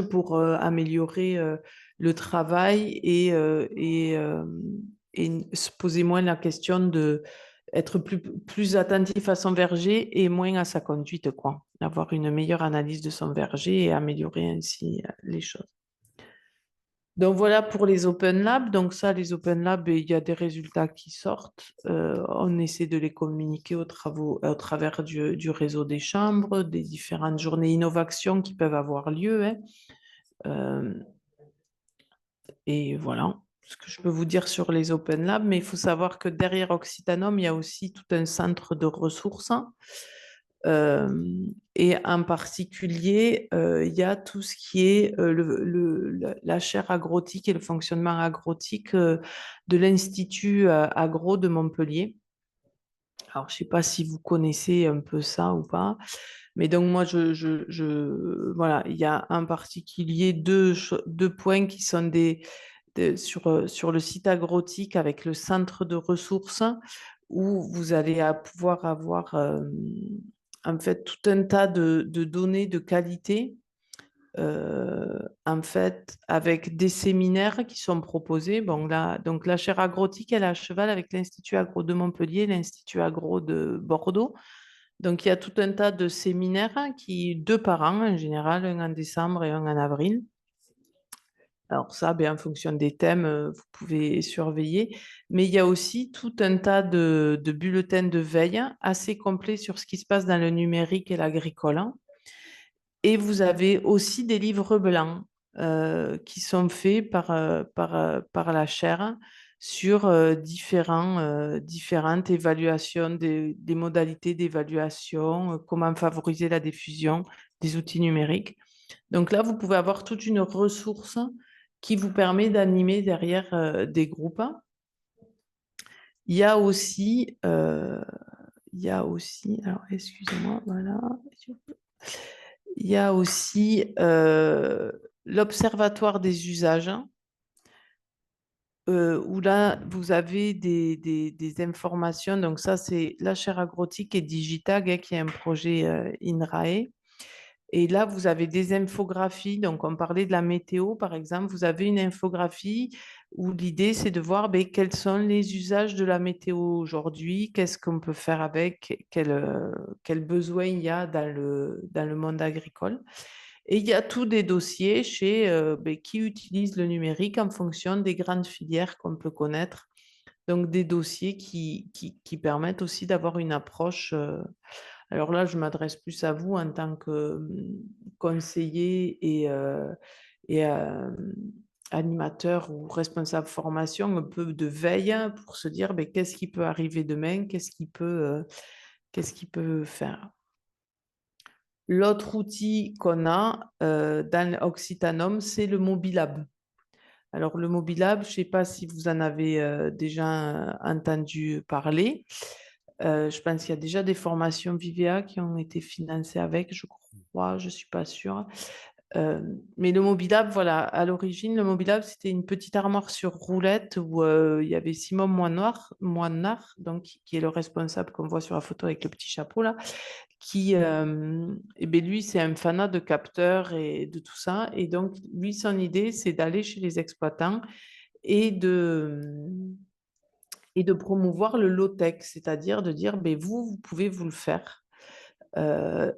pour améliorer le travail et se poser moins la question d'être plus attentif à son verger et moins à sa conduite, quoi. Avoir une meilleure analyse de son verger et améliorer ainsi les choses. Donc voilà pour les Open Labs. Donc ça, les Open Labs, il y a des résultats qui sortent. On essaie de les communiquer au travers du réseau des chambres, des différentes journées innovation qui peuvent avoir lieu, hein. Et voilà ce que je peux vous dire sur les Open Labs. Mais il faut savoir que derrière Occitanum, il y a aussi tout un centre de ressources. Et en particulier, il y a tout ce qui est la chaire agrotique et le fonctionnement agrotique de l'Institut agro de Montpellier. Alors, je ne sais pas si vous connaissez un peu ça ou pas, mais donc moi, voilà, il y a en particulier deux points qui sont sur le site agrotique avec le centre de ressources où vous allez pouvoir avoir en fait tout un tas de données de qualité en fait avec des séminaires qui sont proposés. Bon, là, donc la chaire agrotique, elle est à cheval avec l'Institut agro de Montpellier et l'Institut agro de Bordeaux. Donc il y a tout un tas de séminaires deux par an en général, un en décembre et un en avril. Alors ça, en fonction des thèmes, vous pouvez surveiller. Mais il y a aussi tout un tas de bulletins de veille assez complets sur ce qui se passe dans le numérique et l'agricole. Et vous avez aussi des livres blancs qui sont faits par la chaire sur différentes évaluations, des modalités d'évaluation, comment favoriser la diffusion des outils numériques. Donc là, vous pouvez avoir toute une ressource qui vous permet d'animer derrière des groupes. Il y a aussi, alors excusez-moi, voilà. Il y a aussi l'Observatoire des usages, où là, vous avez des informations. Donc ça, c'est la chaire agrotique et Digitag, qui est un projet INRAE. Et là, vous avez des infographies. Donc, on parlait de la météo, par exemple. Vous avez une infographie où l'idée, c'est de voir quels sont les usages de la météo aujourd'hui, qu'est-ce qu'on peut faire avec, quel besoin il y a dans le monde agricole. Et il y a tous des dossiers qui utilisent le numérique en fonction des grandes filières qu'on peut connaître. Donc, des dossiers qui permettent aussi d'avoir une approche. Alors là, je m'adresse plus à vous en tant que conseiller et animateur ou responsable formation, un peu de veille pour se dire qu'est-ce qui peut arriver demain, qu'est-ce qui peut faire. L'autre outil qu'on a dans Occitanum, c'est le Mobilab. Alors, le Mobilab, je ne sais pas si vous en avez déjà entendu parler. Je pense qu'il y a déjà des formations Vivea qui ont été financées avec, je crois, je ne suis pas sûre. Mais le Mobilab, voilà, à l'origine, le Mobilab, c'était une petite armoire sur roulette où il y avait Simon Moinard, donc, qui est le responsable qu'on voit sur la photo avec le petit chapeau là, qui, eh ben, lui, c'est un fanat de capteurs et de tout ça. Et donc, lui, son idée, c'est d'aller chez les exploitants et de promouvoir le low-tech, c'est-à-dire de dire, ben, vous pouvez vous le faire.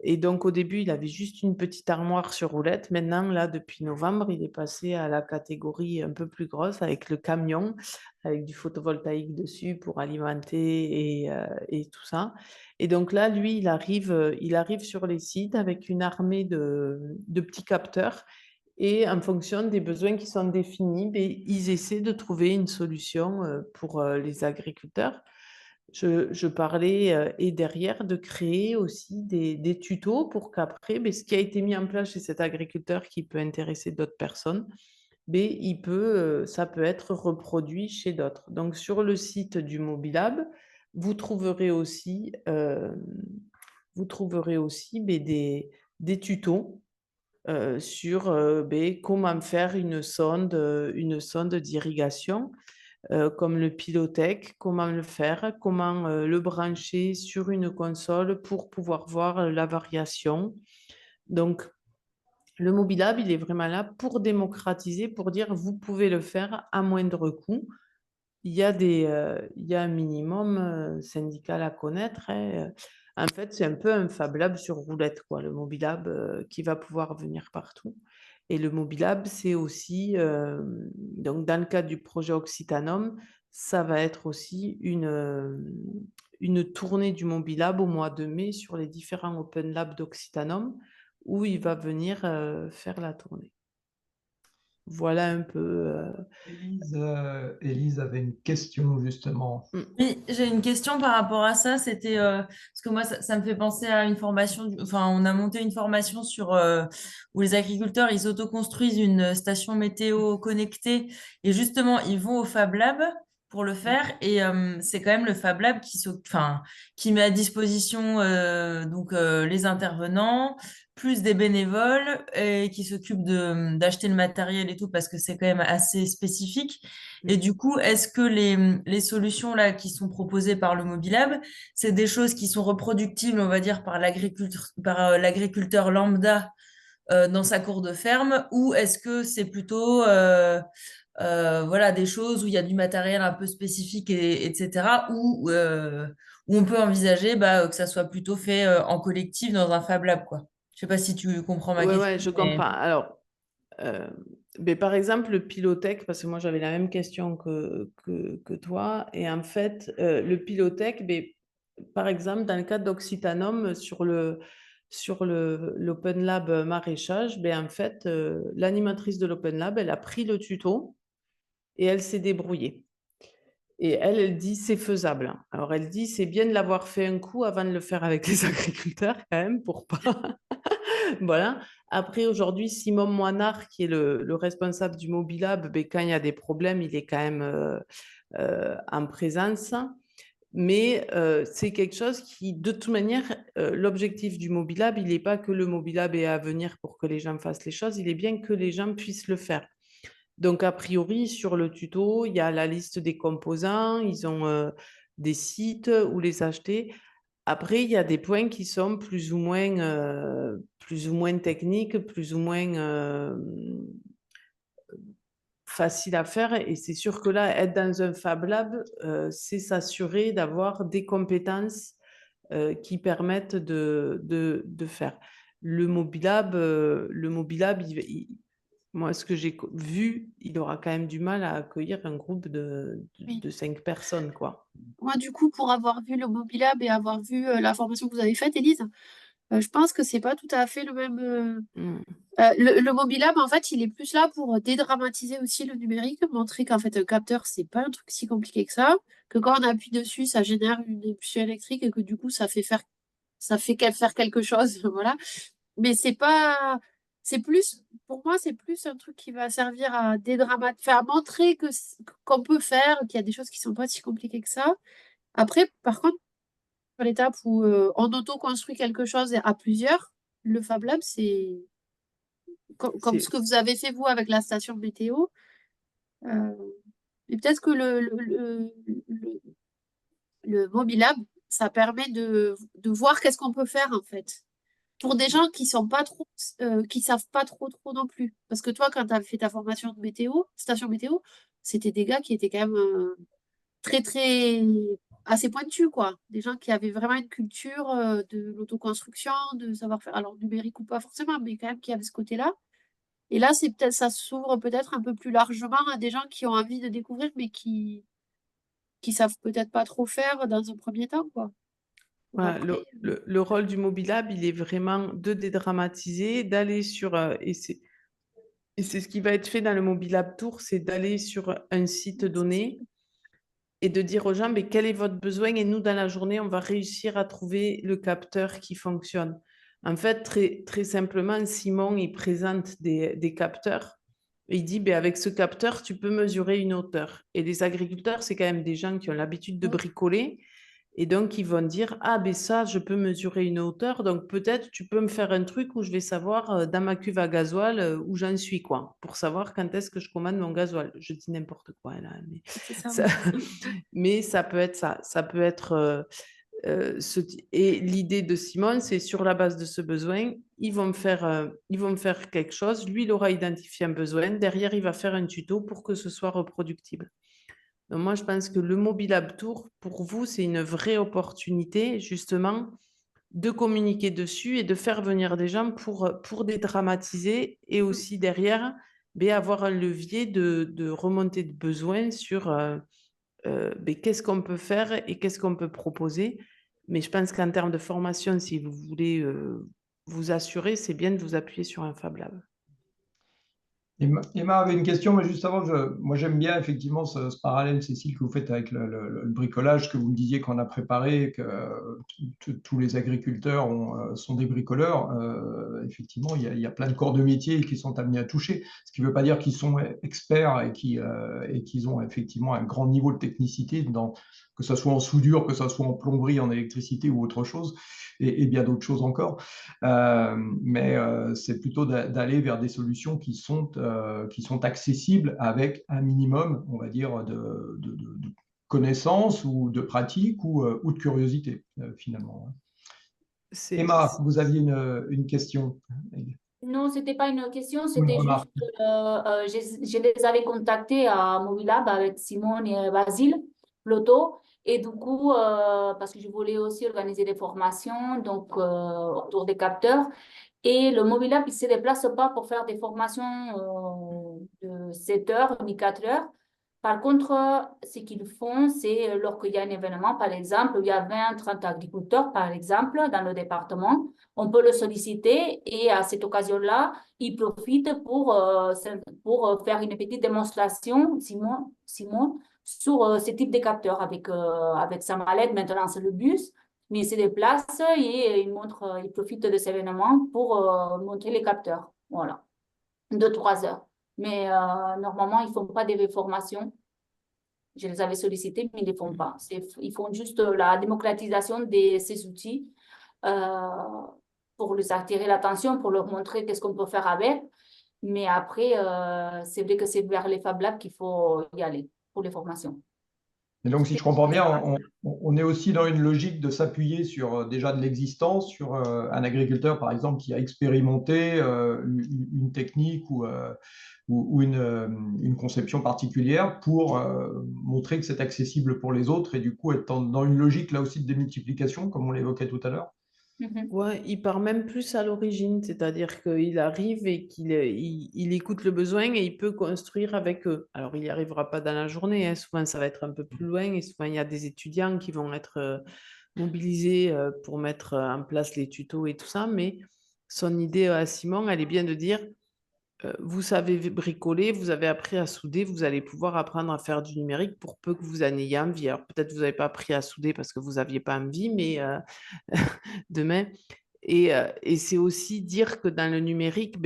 Et donc, au début, il avait juste une petite armoire sur roulette. Maintenant, là, depuis novembre, il est passé à la catégorie un peu plus grosse avec le camion, avec du photovoltaïque dessus pour alimenter et tout ça. Et donc là, lui, il arrive sur les sites avec une armée de petits capteurs. Et en fonction des besoins qui sont définis, ben, ils essaient de trouver une solution pour les agriculteurs. Je parlais et derrière de créer aussi des tutos pour qu'après, ben, ce qui a été mis en place chez cet agriculteur qui peut intéresser d'autres personnes, ben, ça peut être reproduit chez d'autres. Donc sur le site du Mobilab, vous trouverez aussi, ben, des tutos sur ben, comment faire une sonde d'irrigation comme le Pilotech, comment le faire, comment le brancher sur une console pour pouvoir voir la variation. Donc, le Mobilab, il est vraiment là pour démocratiser, pour dire vous pouvez le faire à moindre coût. Il y a un minimum syndical à connaître, hein. En fait, c'est un peu un Fab Lab sur roulette, quoi, le Mobilab qui va pouvoir venir partout. Et le Mobilab, c'est aussi, donc dans le cadre du projet Occitanum, ça va être aussi une tournée du Mobilab au mois de mai sur les différents Open Labs d'Occitanum où il va venir faire la tournée. Voilà un peu. Élise avait une question justement. Oui, j'ai une question par rapport à ça. C'était parce que moi, ça me fait penser à une formation. Enfin, on a monté une formation sur où les agriculteurs ils autoconstruisent une station météo connectée et justement ils vont au Fab Lab pour le faire. Et c'est quand même le Fab Lab qui met à disposition les intervenants plus des bénévoles et qui s'occupent d'acheter le matériel et tout parce que c'est quand même assez spécifique. Et du coup, est-ce que les solutions là qui sont proposées par le Mobilab, c'est des choses qui sont reproductibles, on va dire, l'agriculteur lambda dans sa cour de ferme, ou est-ce que c'est plutôt voilà, des choses où il y a du matériel un peu spécifique, etc., où on peut envisager que ça soit plutôt fait en collectif dans un Fab Lab, quoi. Je sais pas si tu comprends ma question. Ouais, je comprends. Alors, mais par exemple, le Pilotech, parce que moi j'avais la même question que toi, et en fait, le Pilotech, par exemple, dans le cadre d'Occitanum, sur l'Open Lab maraîchage, en fait, l'animatrice de l'Open Lab, elle a pris le tuto et elle s'est débrouillée. Et elle dit c'est faisable. Alors elle dit c'est bien de l'avoir fait un coup avant de le faire avec les agriculteurs quand même pour pas. Voilà. Après, aujourd'hui, Simon Moinard, qui est le responsable du Mobilab, quand il y a des problèmes, il est quand même en présence. Mais c'est quelque chose qui, de toute manière, l'objectif du Mobilab, il n'est pas que le Mobilab ait à venir pour que les gens fassent les choses, il est bien que les gens puissent le faire. Donc, a priori, sur le tuto, il y a la liste des composants, ils ont des sites où les acheter. Après, il y a des points qui sont plus ou moins techniques, plus ou moins faciles à faire. Et c'est sûr que là, être dans un Fab Lab, c'est s'assurer d'avoir des compétences qui permettent de faire. Le Mobilab, moi, ce que j'ai vu, il aura quand même du mal à accueillir un groupe Oui. de 5 personnes, quoi. Moi, du coup, pour avoir vu le Mobilab et avoir vu la formation que vous avez faite, Élise, je pense que c'est pas tout à fait le même. Le Mobilab, en fait, il est plus là pour dédramatiser aussi le numérique, montrer qu'en fait, un capteur, c'est pas un truc si compliqué que ça, que quand on appuie dessus, ça génère une impulsion électrique et que du coup, ça fait faire quelque chose, voilà. Mais c'est plus, pour moi, c'est plus un truc qui va servir à dédramatiser, faire montrer qu'on peut faire, qu'il y a des choses qui sont pas si compliquées que ça. Après, par contre, sur l'étape où on auto-construit quelque chose à plusieurs, le Fab Lab, c'est comme ce que vous avez fait vous avec la station météo. Euh, et peut-être que le Mobilab, ça permet de voir qu'est-ce qu'on peut faire en fait. Pour des gens qui sont pas trop, qui savent pas trop non plus. Parce que toi, quand tu as fait ta formation de météo, station météo, c'était des gars qui étaient quand même très assez pointus, quoi. Des gens qui avaient vraiment une culture de l'autoconstruction, de savoir-faire, alors numérique ou pas forcément, mais quand même qui avaient ce côté-là. Et là, c'est peut-être, ça s'ouvre peut-être un peu plus largement à des gens qui ont envie de découvrir, mais qui savent peut-être pas trop faire dans un premier temps, quoi. Pour Voilà, après, le rôle du Mobilab, il est vraiment de dédramatiser, d'aller sur, et c'est ce qui va être fait dans le Mobilab Tour, c'est d'aller sur un site donné et de dire aux gens, mais quel est votre besoin? Et nous, dans la journée, on va réussir à trouver le capteur qui fonctionne. En fait, très simplement, Simon, il présente des capteurs. Et il dit, ben, avec ce capteur, tu peux mesurer une hauteur. Et les agriculteurs, c'est quand même des gens qui ont l'habitude de bricoler. Et donc, ils vont dire, ah, ben ça, je peux mesurer une hauteur. Donc, peut-être, tu peux me faire un truc où je vais savoir dans ma cuve à gasoil où j'en suis, quoi, pour savoir quand est-ce que je commande mon gasoil. Je dis n'importe quoi, là. Mais c'est ça. ça, mais ça peut être ça. Ça peut être et l'idée de Simone, c'est sur la base de ce besoin, ils vont me faire quelque chose. Lui, il aura identifié un besoin. Derrière, il va faire un tuto pour que ce soit reproductible. Donc moi, je pense que le Mobilab Tour, pour vous, c'est une vraie opportunité, justement, de communiquer dessus et de faire venir des gens pour dédramatiser et aussi derrière, avoir un levier de remontée de besoins sur qu'est-ce qu'on peut faire et qu'est-ce qu'on peut proposer. Mais je pense qu'en termes de formation, si vous voulez vous assurer, c'est bien de vous appuyer sur un Fab Lab. Emma avait une question, mais juste avant, moi j'aime bien effectivement ce parallèle, Cécile, que vous faites avec le bricolage, que vous me disiez qu'on a préparé, que tous les agriculteurs sont des bricoleurs. Effectivement, il y a plein de corps de métier qui sont amenés à toucher, ce qui ne veut pas dire qu'ils sont experts et qu'ils ont effectivement un grand niveau de technicité, que ce soit en soudure, que ce soit en plomberie, en électricité ou autre chose, et bien d'autres choses encore. Mais c'est plutôt d'aller vers des solutions qui sont accessibles avec un minimum, on va dire, de connaissances ou de pratique ou de curiosité, finalement. Emma, vous aviez une question? Non, ce n'était pas une question, Une c'était remarque. juste, je les avais contactés à Mobilab avec Simone et Basile Loto. Et du coup, parce que je voulais aussi organiser des formations donc, autour des capteurs. Et le Mobilab, il ne se déplace pas pour faire des formations de 7 heures, ni 4 heures. Par contre, ce qu'ils font, c'est lorsqu'il y a un événement, par exemple, il y a 20, 30 agriculteurs, par exemple, dans le département, on peut le solliciter et à cette occasion-là, il profite pour faire une petite démonstration, Simon, sur ce type de capteur avec sa mallette. Maintenant, c'est le bus, mais il se déplace et il profite de cet événement pour montrer les capteurs. Voilà, 2-3 heures. Mais normalement, ils ne font pas des formations. Je les avais sollicités, mais ils ne les font pas. Ils font juste la démocratisation de ces outils pour leur attirer l'attention, pour leur montrer qu'est-ce qu'on peut faire avec. Mais après, c'est vrai que c'est vers les Fab Labs qu'il faut y aller pour les formations. Et donc, si je comprends bien, on est aussi dans une logique de s'appuyer sur déjà de l'existence, sur un agriculteur, par exemple, qui a expérimenté une technique ou une conception particulière pour montrer que c'est accessible pour les autres et du coup être dans une logique là aussi de démultiplication, comme on l'évoquait tout à l'heure. Ouais, il part même plus à l'origine, c'est-à-dire qu'il arrive et qu'il écoute le besoin et il peut construire avec eux. Alors, il n'y arrivera pas dans la journée, hein. Souvent ça va être un peu plus loin et souvent il y a des étudiants qui vont être mobilisés pour mettre en place les tutos et tout ça, mais son idée à Simon, elle est bien de dire, vous savez bricoler, vous avez appris à souder, vous allez pouvoir apprendre à faire du numérique pour peu que vous en ayez envie. Alors peut-être que vous n'avez pas appris à souder parce que vous n'aviez pas envie, mais demain. Et c'est aussi dire que dans le numérique,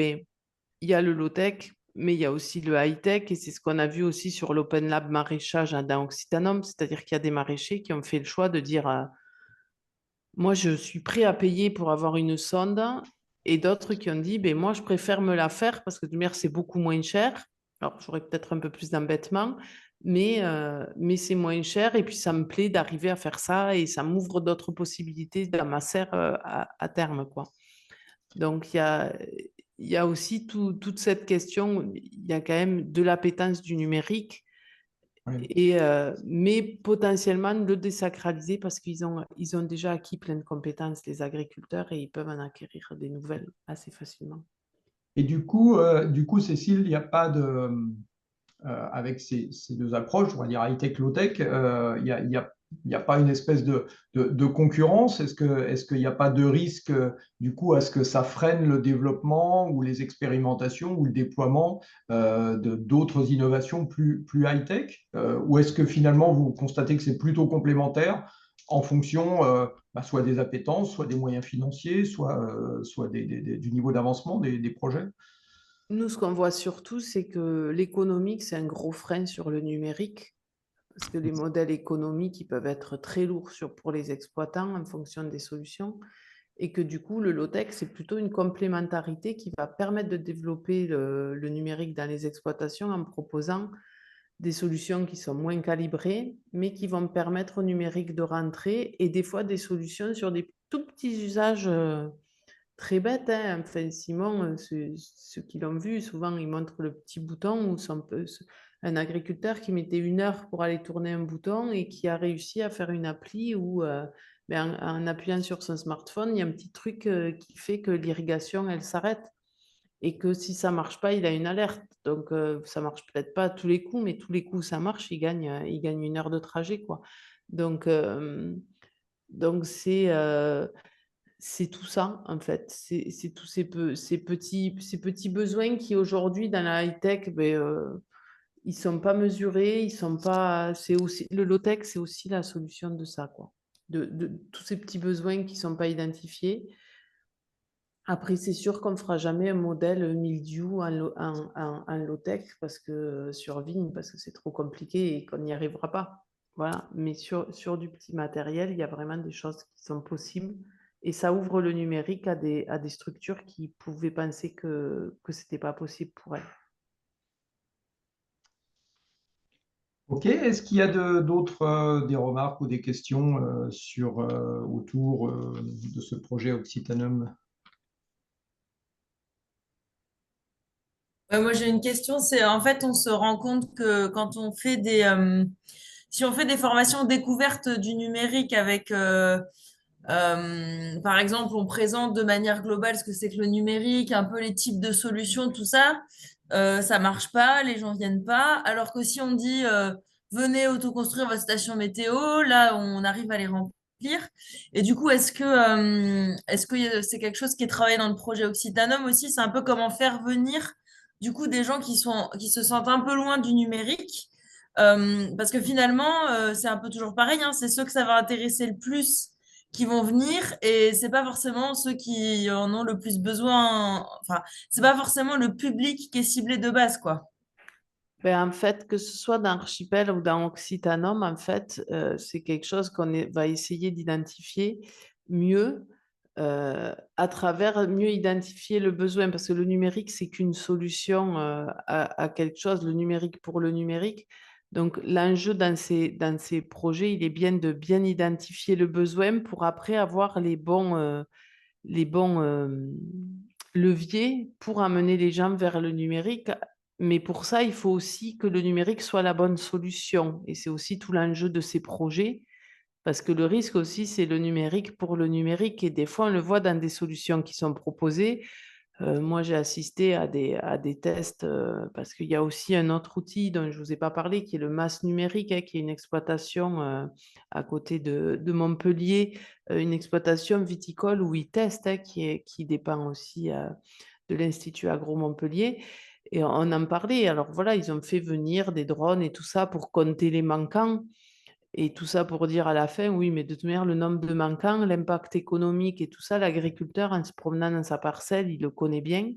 il y a le low-tech, mais il y a aussi le high-tech, et c'est ce qu'on a vu aussi sur l'Open Lab maraîchage dans Occitanum, c'est-à-dire qu'il y a des maraîchers qui ont fait le choix de dire moi, je suis prêt à payer pour avoir une sonde, et d'autres qui ont dit ben, moi, je préfère me la faire parce que de mer, c'est beaucoup moins cher. Alors, j'aurais peut-être un peu plus d'embêtement, mais c'est moins cher, et puis ça me plaît d'arriver à faire ça, et ça m'ouvre d'autres possibilités dans ma serre à terme, quoi. Donc, il y a aussi toute cette question, il y a quand même de l'appétence du numérique, Oui. mais potentiellement le désacraliser parce qu'ils ont déjà acquis plein de compétences, les agriculteurs, et ils peuvent en acquérir des nouvelles assez facilement. Et du coup, Cécile, il n'y a pas de, avec ces deux approches, on va dire high-tech, low-tech, il y a pas une espèce de concurrence? Est-ce qu'il n'y a pas de risque, du coup, à ce que ça freine le développement ou les expérimentations ou le déploiement d'autres innovations plus high-tech? Ou est-ce que finalement, vous constatez que c'est plutôt complémentaire en fonction soit des appétences, soit des moyens financiers, soit du niveau d'avancement des projets? Nous, ce qu'on voit surtout, c'est que l'économique, c'est un gros frein sur le numérique, parce que les modèles économiques, ils peuvent être très lourds pour les exploitants en fonction des solutions, et que du coup, le low-tech, c'est plutôt une complémentarité qui va permettre de développer le numérique dans les exploitations en proposant des solutions qui sont moins calibrées, mais qui vont permettre au numérique de rentrer, et des fois des solutions sur des tout petits usages très bêtes, hein. Enfin, Simon, ceux qui l'ont vu, souvent, ils montrent le petit bouton où un agriculteur qui mettait 1 heure pour aller tourner un bouton et qui a réussi à faire une appli où, en appuyant sur son smartphone, il y a un petit truc qui fait que l'irrigation, elle s'arrête. Et que si ça marche pas, il a une alerte. Donc, ça marche peut-être pas à tous les coups, mais tous les coups, ça marche, il gagne 1 heure de trajet, quoi. Donc, donc c'est tout ça, en fait. C'est tous ces petits besoins qui, aujourd'hui, dans la high-tech, ils sont pas mesurés, ils sont pas. C'est aussi, le low-tech, c'est aussi la solution de ça, quoi. De tous ces petits besoins qui sont pas identifiés. Après, c'est sûr qu'on ne fera jamais un modèle mildiou en low-tech parce que, sur vigne, parce que c'est trop compliqué et qu'on n'y arrivera pas. Voilà. Mais sur du petit matériel, il y a vraiment des choses qui sont possibles, et ça ouvre le numérique à des structures qui pouvaient penser que ce n'était pas possible pour elles. Ok, est-ce qu'il y a d'autres des remarques ou des questions autour de ce projet Occitanum? Moi, j'ai une question, c'est en fait, on se rend compte que quand on fait si on fait des formations découvertes du numérique avec, par exemple, on présente de manière globale ce que c'est que le numérique, un peu les types de solutions, tout ça, ça marche pas, les gens viennent pas. Alors que si on dit, venez autoconstruire votre station météo, là, on arrive à les remplir. Et du coup, est-ce que c'est quelque chose qui est travaillé dans le projet Occitanum aussi? C'est un peu comment faire venir du coup des gens qui se sentent un peu loin du numérique. Parce que finalement, c'est un peu toujours pareil, hein, c'est ceux que ça va intéresser le plus qui vont venir, et c'est pas forcément ceux qui en ont le plus besoin. Enfin, c'est pas forcément le public qui est ciblé de base, quoi. En fait, que ce soit dans Archipel ou dans Occitanum, en fait, c'est quelque chose va essayer d'identifier mieux, à travers mieux identifier le besoin, parce que le numérique, c'est qu'une solution à quelque chose, le numérique pour le numérique. Donc, l'enjeu dans ces projets, il est bien de bien identifier le besoin pour après avoir les bons leviers pour amener les gens vers le numérique. Mais pour ça, il faut aussi que le numérique soit la bonne solution. Et c'est aussi tout l'enjeu de ces projets, parce que le risque aussi, c'est le numérique pour le numérique. Et des fois, on le voit dans des solutions qui sont proposées. Moi, j'ai assisté à des tests, parce qu'il y a aussi un autre outil dont je ne vous ai pas parlé, qui est le MAS numérique, hein, qui est une exploitation à côté de Montpellier, une exploitation viticole où ils testent, hein, qui dépend aussi de l'Institut Agro Montpellier. Et on en parlait. Alors voilà, ils ont fait venir des drones et tout ça pour compter les manquants. Et tout ça pour dire à la fin, oui, mais de toute manière, le nombre de manquants, l'impact économique et tout ça, l'agriculteur, en se promenant dans sa parcelle, il le connaît bien.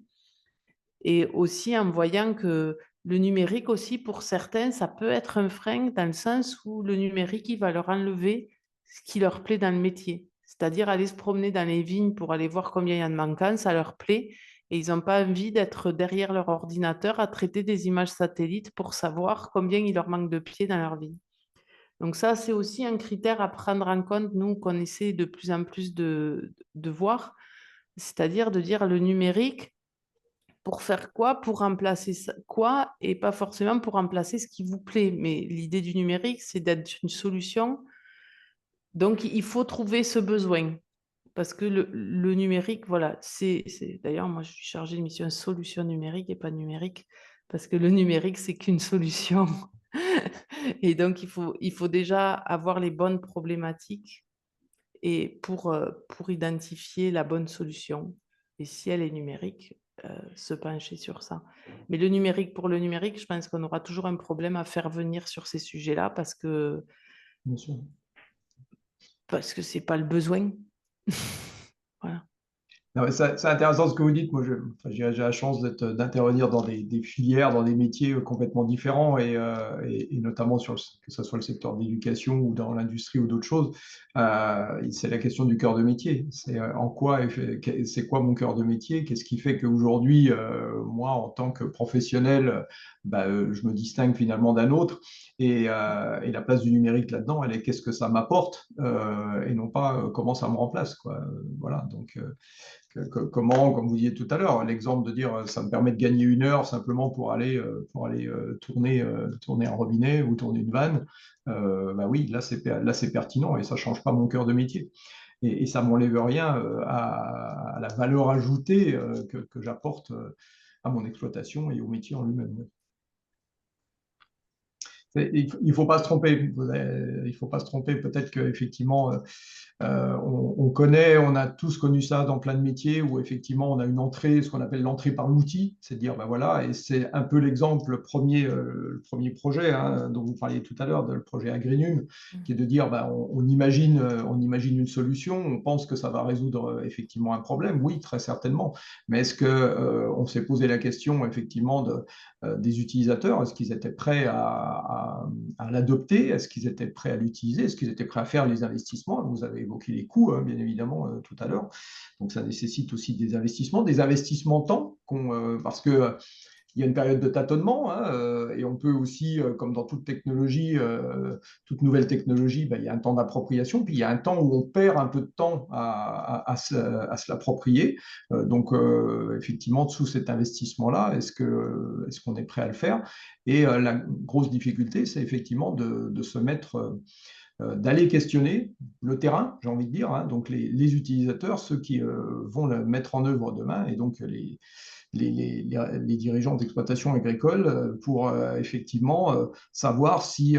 Et aussi en voyant que le numérique aussi, pour certains, ça peut être un frein dans le sens où le numérique, il va leur enlever ce qui leur plaît dans le métier. C'est-à-dire aller se promener dans les vignes pour aller voir combien il y a de manquants, ça leur plaît. Et ils n'ont pas envie d'être derrière leur ordinateur à traiter des images satellites pour savoir combien il leur manque de pieds dans leur vigne. Donc ça, c'est aussi un critère à prendre en compte, nous, qu'on essaie de plus en plus de voir. C'est-à-dire de dire le numérique, pour faire quoi? Pour remplacer quoi? Et pas forcément pour remplacer ce qui vous plaît. Mais l'idée du numérique, c'est d'être une solution. Donc, il faut trouver ce besoin. Parce que le numérique, voilà, d'ailleurs, moi, je suis chargée de mission solution numérique et pas numérique. Parce que le numérique, c'est qu'une solution. Et donc, il faut déjà avoir les bonnes problématiques et pour identifier la bonne solution. Et si elle est numérique, se pencher sur ça. Mais le numérique pour le numérique, je pense qu'on aura toujours un problème à faire venir sur ces sujets-là parce que Bien sûr. c'est pas le besoin. Voilà. Non, c'est intéressant ce que vous dites. Moi, j'ai la chance d'intervenir dans des filières, dans des métiers complètement différents, et notamment que ce soit le secteur de l'éducation ou dans l'industrie ou d'autres choses. C'est la question du cœur de métier. C'est c'est quoi mon cœur de métier? Qu'est-ce qui fait qu'aujourd'hui, moi, en tant que professionnel, je me distingue finalement d'un autre? Et la place du numérique là-dedans, elle est qu'est-ce que ça m'apporte, et non pas comment ça me remplace, quoi. Voilà, donc comment, comme vous disiez tout à l'heure, l'exemple de dire ça me permet de gagner 1 heure simplement pour aller tourner un robinet ou tourner une vanne, oui, là c'est pertinent et ça change pas mon cœur de métier. Et ça m'enlève rien à la valeur ajoutée que j'apporte à mon exploitation et au métier en lui-même. Il ne faut pas se tromper. Il faut pas se tromper. Peut-être qu'effectivement, on connaît, on a tous connu ça dans plein de métiers où effectivement on a une entrée, ce qu'on appelle l'entrée par l'outil, c'est de dire voilà, et c'est un peu l'exemple, le premier projet dont vous parliez tout à l'heure, le projet Agrinum, qui est de dire on imagine une solution, on pense que ça va résoudre effectivement un problème, oui, très certainement, mais est-ce que on s'est posé la question effectivement des utilisateurs, est-ce qu'ils étaient prêts à l'adopter, est-ce qu'ils étaient prêts à l'utiliser, est-ce qu'ils étaient prêts à faire les investissements? Vous avez évoqué les coûts, bien évidemment, tout à l'heure. Donc, ça nécessite aussi des investissements temps, parce que il y a une période de tâtonnement, et on peut aussi, comme dans toute technologie, toute nouvelle technologie, il y a un temps d'appropriation, puis il y a un temps où on perd un peu de temps à se l'approprier. Donc, effectivement, sous cet investissement-là, est-ce qu'on est prêt à le faire? Et la grosse difficulté, c'est effectivement de se mettre d'aller questionner le terrain, j'ai envie de dire, donc les utilisateurs, ceux qui vont le mettre en œuvre demain, et donc les dirigeants d'exploitation agricole pour effectivement savoir si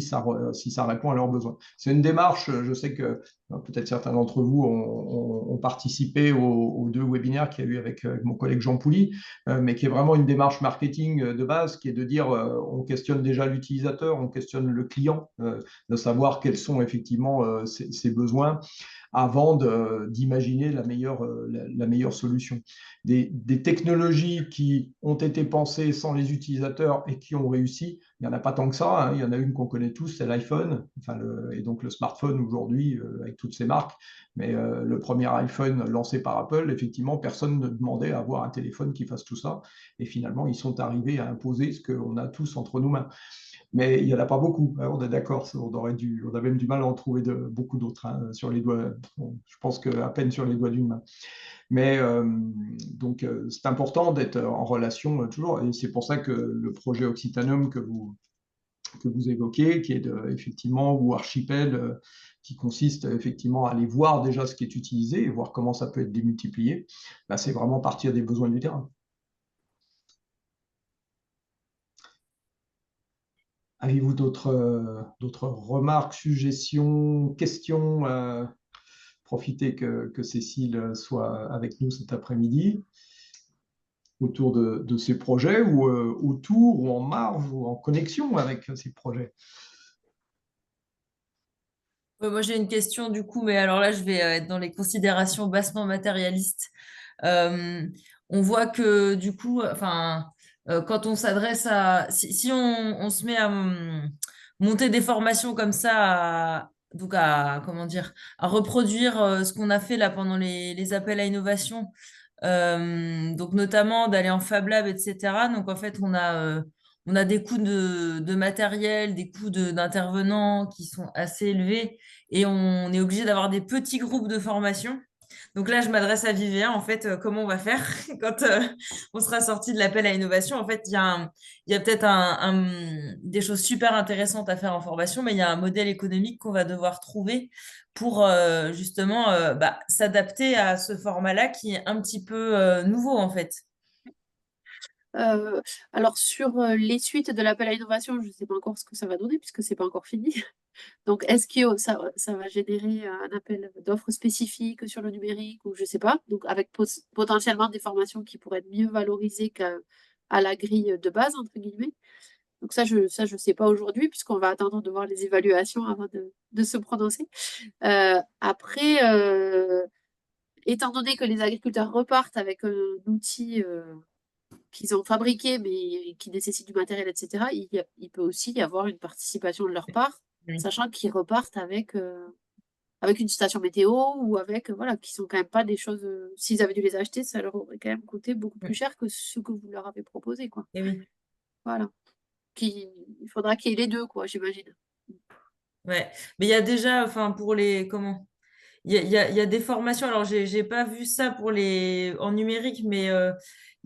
ça répond à leurs besoins. C'est une démarche, je sais que peut-être certains d'entre vous ont participé aux 2 webinaires qu'il y a eu avec mon collègue Jean Pouly, mais qui est vraiment une démarche marketing de base, qui est de dire on questionne déjà l'utilisateur, on questionne le client, de savoir quels sont effectivement ses besoins avant d'imaginer la meilleure solution. Des technologies qui ont été pensées sans les utilisateurs et qui ont réussi, il n'y en a pas tant que ça. Il y en a une qu'on connaît tous, c'est l'iPhone, et donc le smartphone aujourd'hui avec toutes ces marques. Mais le premier iPhone lancé par Apple, effectivement, personne ne demandait à avoir un téléphone qui fasse tout ça. Et finalement, ils sont arrivés à imposer ce qu'on a tous entre nos mains. Mais il n'y en a pas beaucoup, on est d'accord, on a même du mal à en trouver beaucoup d'autres sur les doigts, je pense qu'à peine sur les doigts d'une main. Mais donc c'est important d'être en relation toujours, et c'est pour ça que le projet Occitanum que vous évoquez, qui est effectivement, ou Archipel, qui consiste effectivement à aller voir déjà ce qui est utilisé et voir comment ça peut être démultiplié, c'est vraiment partir des besoins du terrain. Avez-vous d'autres remarques, suggestions, questions? Profitez que Cécile soit avec nous cet après-midi autour de ces projets, ou autour, ou en marge, ou en connexion avec ces projets. Moi, j'ai une question du coup, mais alors là, je vais être dans les considérations bassement matérialistes. on voit que du coup, enfin, quand on s'adresse à... Si on se met à monter des formations comme ça, donc comment dire, à reproduire ce qu'on a fait là pendant les appels à innovation, donc notamment d'aller en Fab Lab, etc. Donc en fait, on a des coûts de matériel, des coûts d'intervenants qui sont assez élevés et on est obligé d'avoir des petits groupes de formation. Donc là, je m'adresse à Vivien. En fait, comment on va faire quand on sera sorti de l'appel à innovation? En fait, il y a peut-être des choses super intéressantes à faire en formation, mais il y a un modèle économique qu'on va devoir trouver pour justement s'adapter à ce format-là qui est un petit peu nouveau, en fait. Alors sur les suites de l'appel à innovation, je ne sais pas encore ce que ça va donner puisque c'est pas encore fini. Donc est-ce que ça va générer un appel d'offres spécifiques sur le numérique ou je sais pas. Donc avec potentiellement des formations qui pourraient être mieux valorisées qu'à la grille de base entre guillemets. Donc ça je sais pas aujourd'hui puisqu'on va attendre de voir les évaluations avant de se prononcer. Après, étant donné que les agriculteurs repartent avec un outil qu'ils ont fabriqué, mais qui nécessite du matériel, etc., il peut aussi y avoir une participation de leur part, Oui. sachant qu'ils repartent avec une station météo ou avec, voilà, qui sont quand même pas des choses. S'ils avaient dû les acheter, ça leur aurait quand même coûté beaucoup plus cher que ce que vous leur avez proposé, quoi. Et oui. Voilà. Il faudra qu'il y ait les deux, quoi, j'imagine. Ouais. Mais il y a déjà, enfin, pour les, comment? Il y a des formations, alors j'ai pas vu ça pour en numérique, mais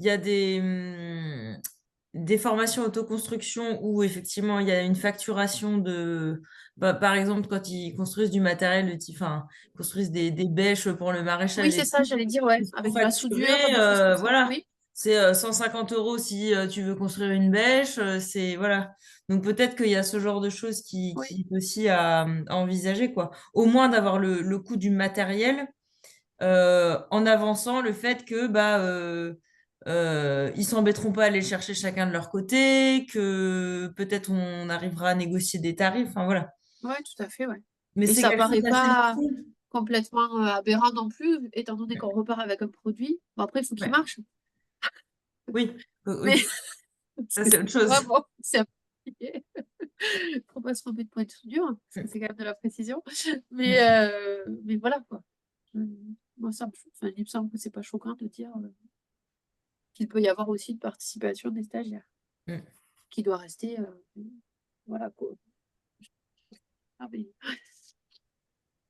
il y a des formations autoconstruction où effectivement il y a une facturation par exemple, quand ils construisent du matériel de type, enfin, ils construisent des bêches pour le Oui, maraîchage c'est et ça, tout, j'allais dire, ouais, ils sont avec de la soudure, facturés, des choses comme ça. voilà. Oui, C'est 150 € si tu veux construire une bêche, c'est voilà. Donc peut-être qu'il y a ce genre de choses oui, qui est aussi à envisager, quoi. Au moins d'avoir le coût du matériel en avançant le fait que ils s'embêteront pas à aller le chercher chacun de leur côté, que peut-être on arrivera à négocier des tarifs, enfin voilà. ouais, tout à fait, ouais. Mais Et c'est ça quelque chose paraît d'assez pas cool. complètement aberrant non plus, étant donné qu'on repart avec un produit. Bon, après, il faut qu'il Ouais. marche. Oui, Mais oui, ça c'est autre chose. vraiment, c'est appliqué. Faut pas se tromper de point de soudure, parce que c'est quand même de la précision. Mais voilà, quoi. Moi, enfin, il me semble que c'est pas choquant de dire qu'il peut y avoir aussi une participation des stagiaires, Mm. qui doit rester, voilà, quoi. Ah, mais-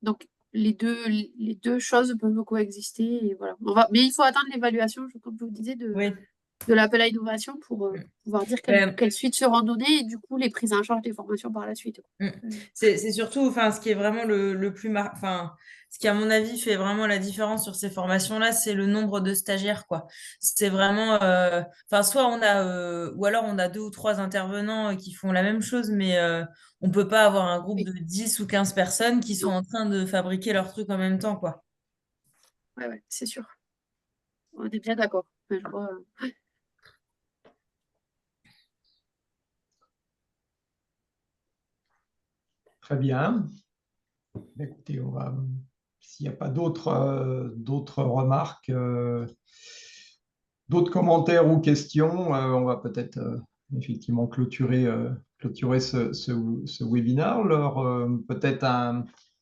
Donc, les deux choses peuvent coexister, et voilà. Mais il faut attendre l'évaluation, comme je vous disais, Oui. de l'appel à innovation pour pouvoir dire Ben, quelles suites seront données et du coup les prises en charge des formations par la suite. C'est surtout, enfin, ce qui est vraiment le plus enfin, ce qui, à mon avis, fait vraiment la différence sur ces formations-là, c'est le nombre de stagiaires, quoi. C'est vraiment, enfin, soit on a, ou alors on a 2 ou 3 intervenants qui font la même chose, mais on peut pas avoir un groupe Oui, de 10 ou 15 personnes qui sont non, en train de fabriquer leur truc en même temps, quoi. ouais, c'est sûr. On est bien d'accord. Enfin, je vois, Très bien. Écoutez, s'il n'y a pas d'autres remarques, d'autres commentaires ou questions, on va peut-être effectivement clôturer ce webinaire. Peut-être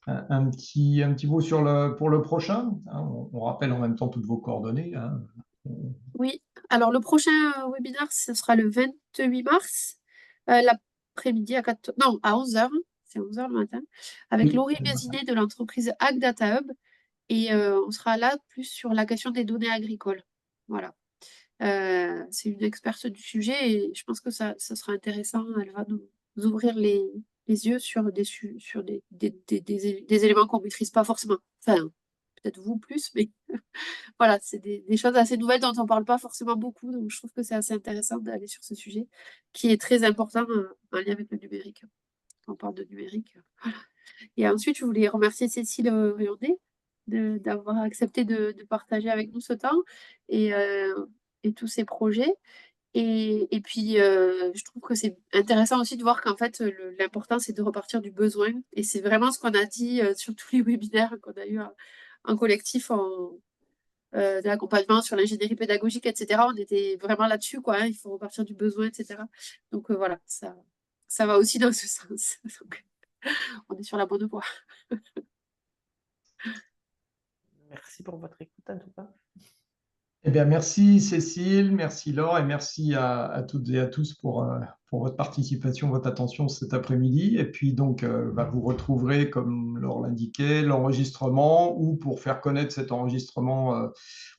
un petit mot pour le prochain. Hein. On rappelle en même temps toutes vos coordonnées. Hein. Oui, alors le prochain webinaire, ce sera le 28 mars, l'après-midi à 11h, c'est 11h le matin, avec Oui, Laurie Bézinet de l'entreprise Ag Data Hub. Et on sera là plus sur la question des données agricoles. Voilà. C'est une experte du sujet et je pense que ça sera intéressant. Elle va nous ouvrir les yeux sur des éléments qu'on ne maîtrise pas forcément. Enfin, peut-être vous plus, mais voilà, c'est des choses assez nouvelles dont on ne parle pas forcément beaucoup. Donc, je trouve que c'est assez intéressant d'aller sur ce sujet qui est très important en lien avec le numérique. Quand on parle de numérique. Voilà. Et ensuite, je voulais remercier Cécile Riondé d'avoir accepté de partager avec nous ce temps et tous ces projets. Et puis, je trouve que c'est intéressant aussi de voir qu'en fait, l'important, c'est de repartir du besoin. Et c'est vraiment ce qu'on a dit sur tous les webinaires qu'on a eu en collectif de l'accompagnement sur l'ingénierie pédagogique, etc. On était vraiment là-dessus, quoi, hein, il faut repartir du besoin, etc. Donc voilà, ça va aussi dans ce sens. Donc, on est sur la bonne voie. Merci pour votre écoute en tout cas. Eh bien, merci Cécile, merci Laure et merci à toutes et à tous pour votre participation, votre attention cet après-midi. Et puis donc, vous retrouverez, comme Laure l'indiquait, l'enregistrement ou pour faire connaître cet enregistrement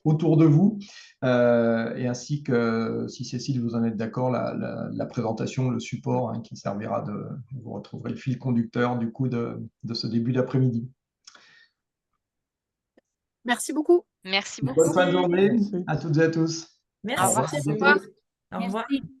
autour de vous. Et ainsi que, si Cécile, vous en êtes d'accord, la présentation, le support qui servira vous retrouverez le fil conducteur du coup de ce début d'après-midi. Merci beaucoup. Bonne fin de journée Merci. à toutes et à tous. Merci. Au revoir. Merci, au revoir. Au revoir. Merci.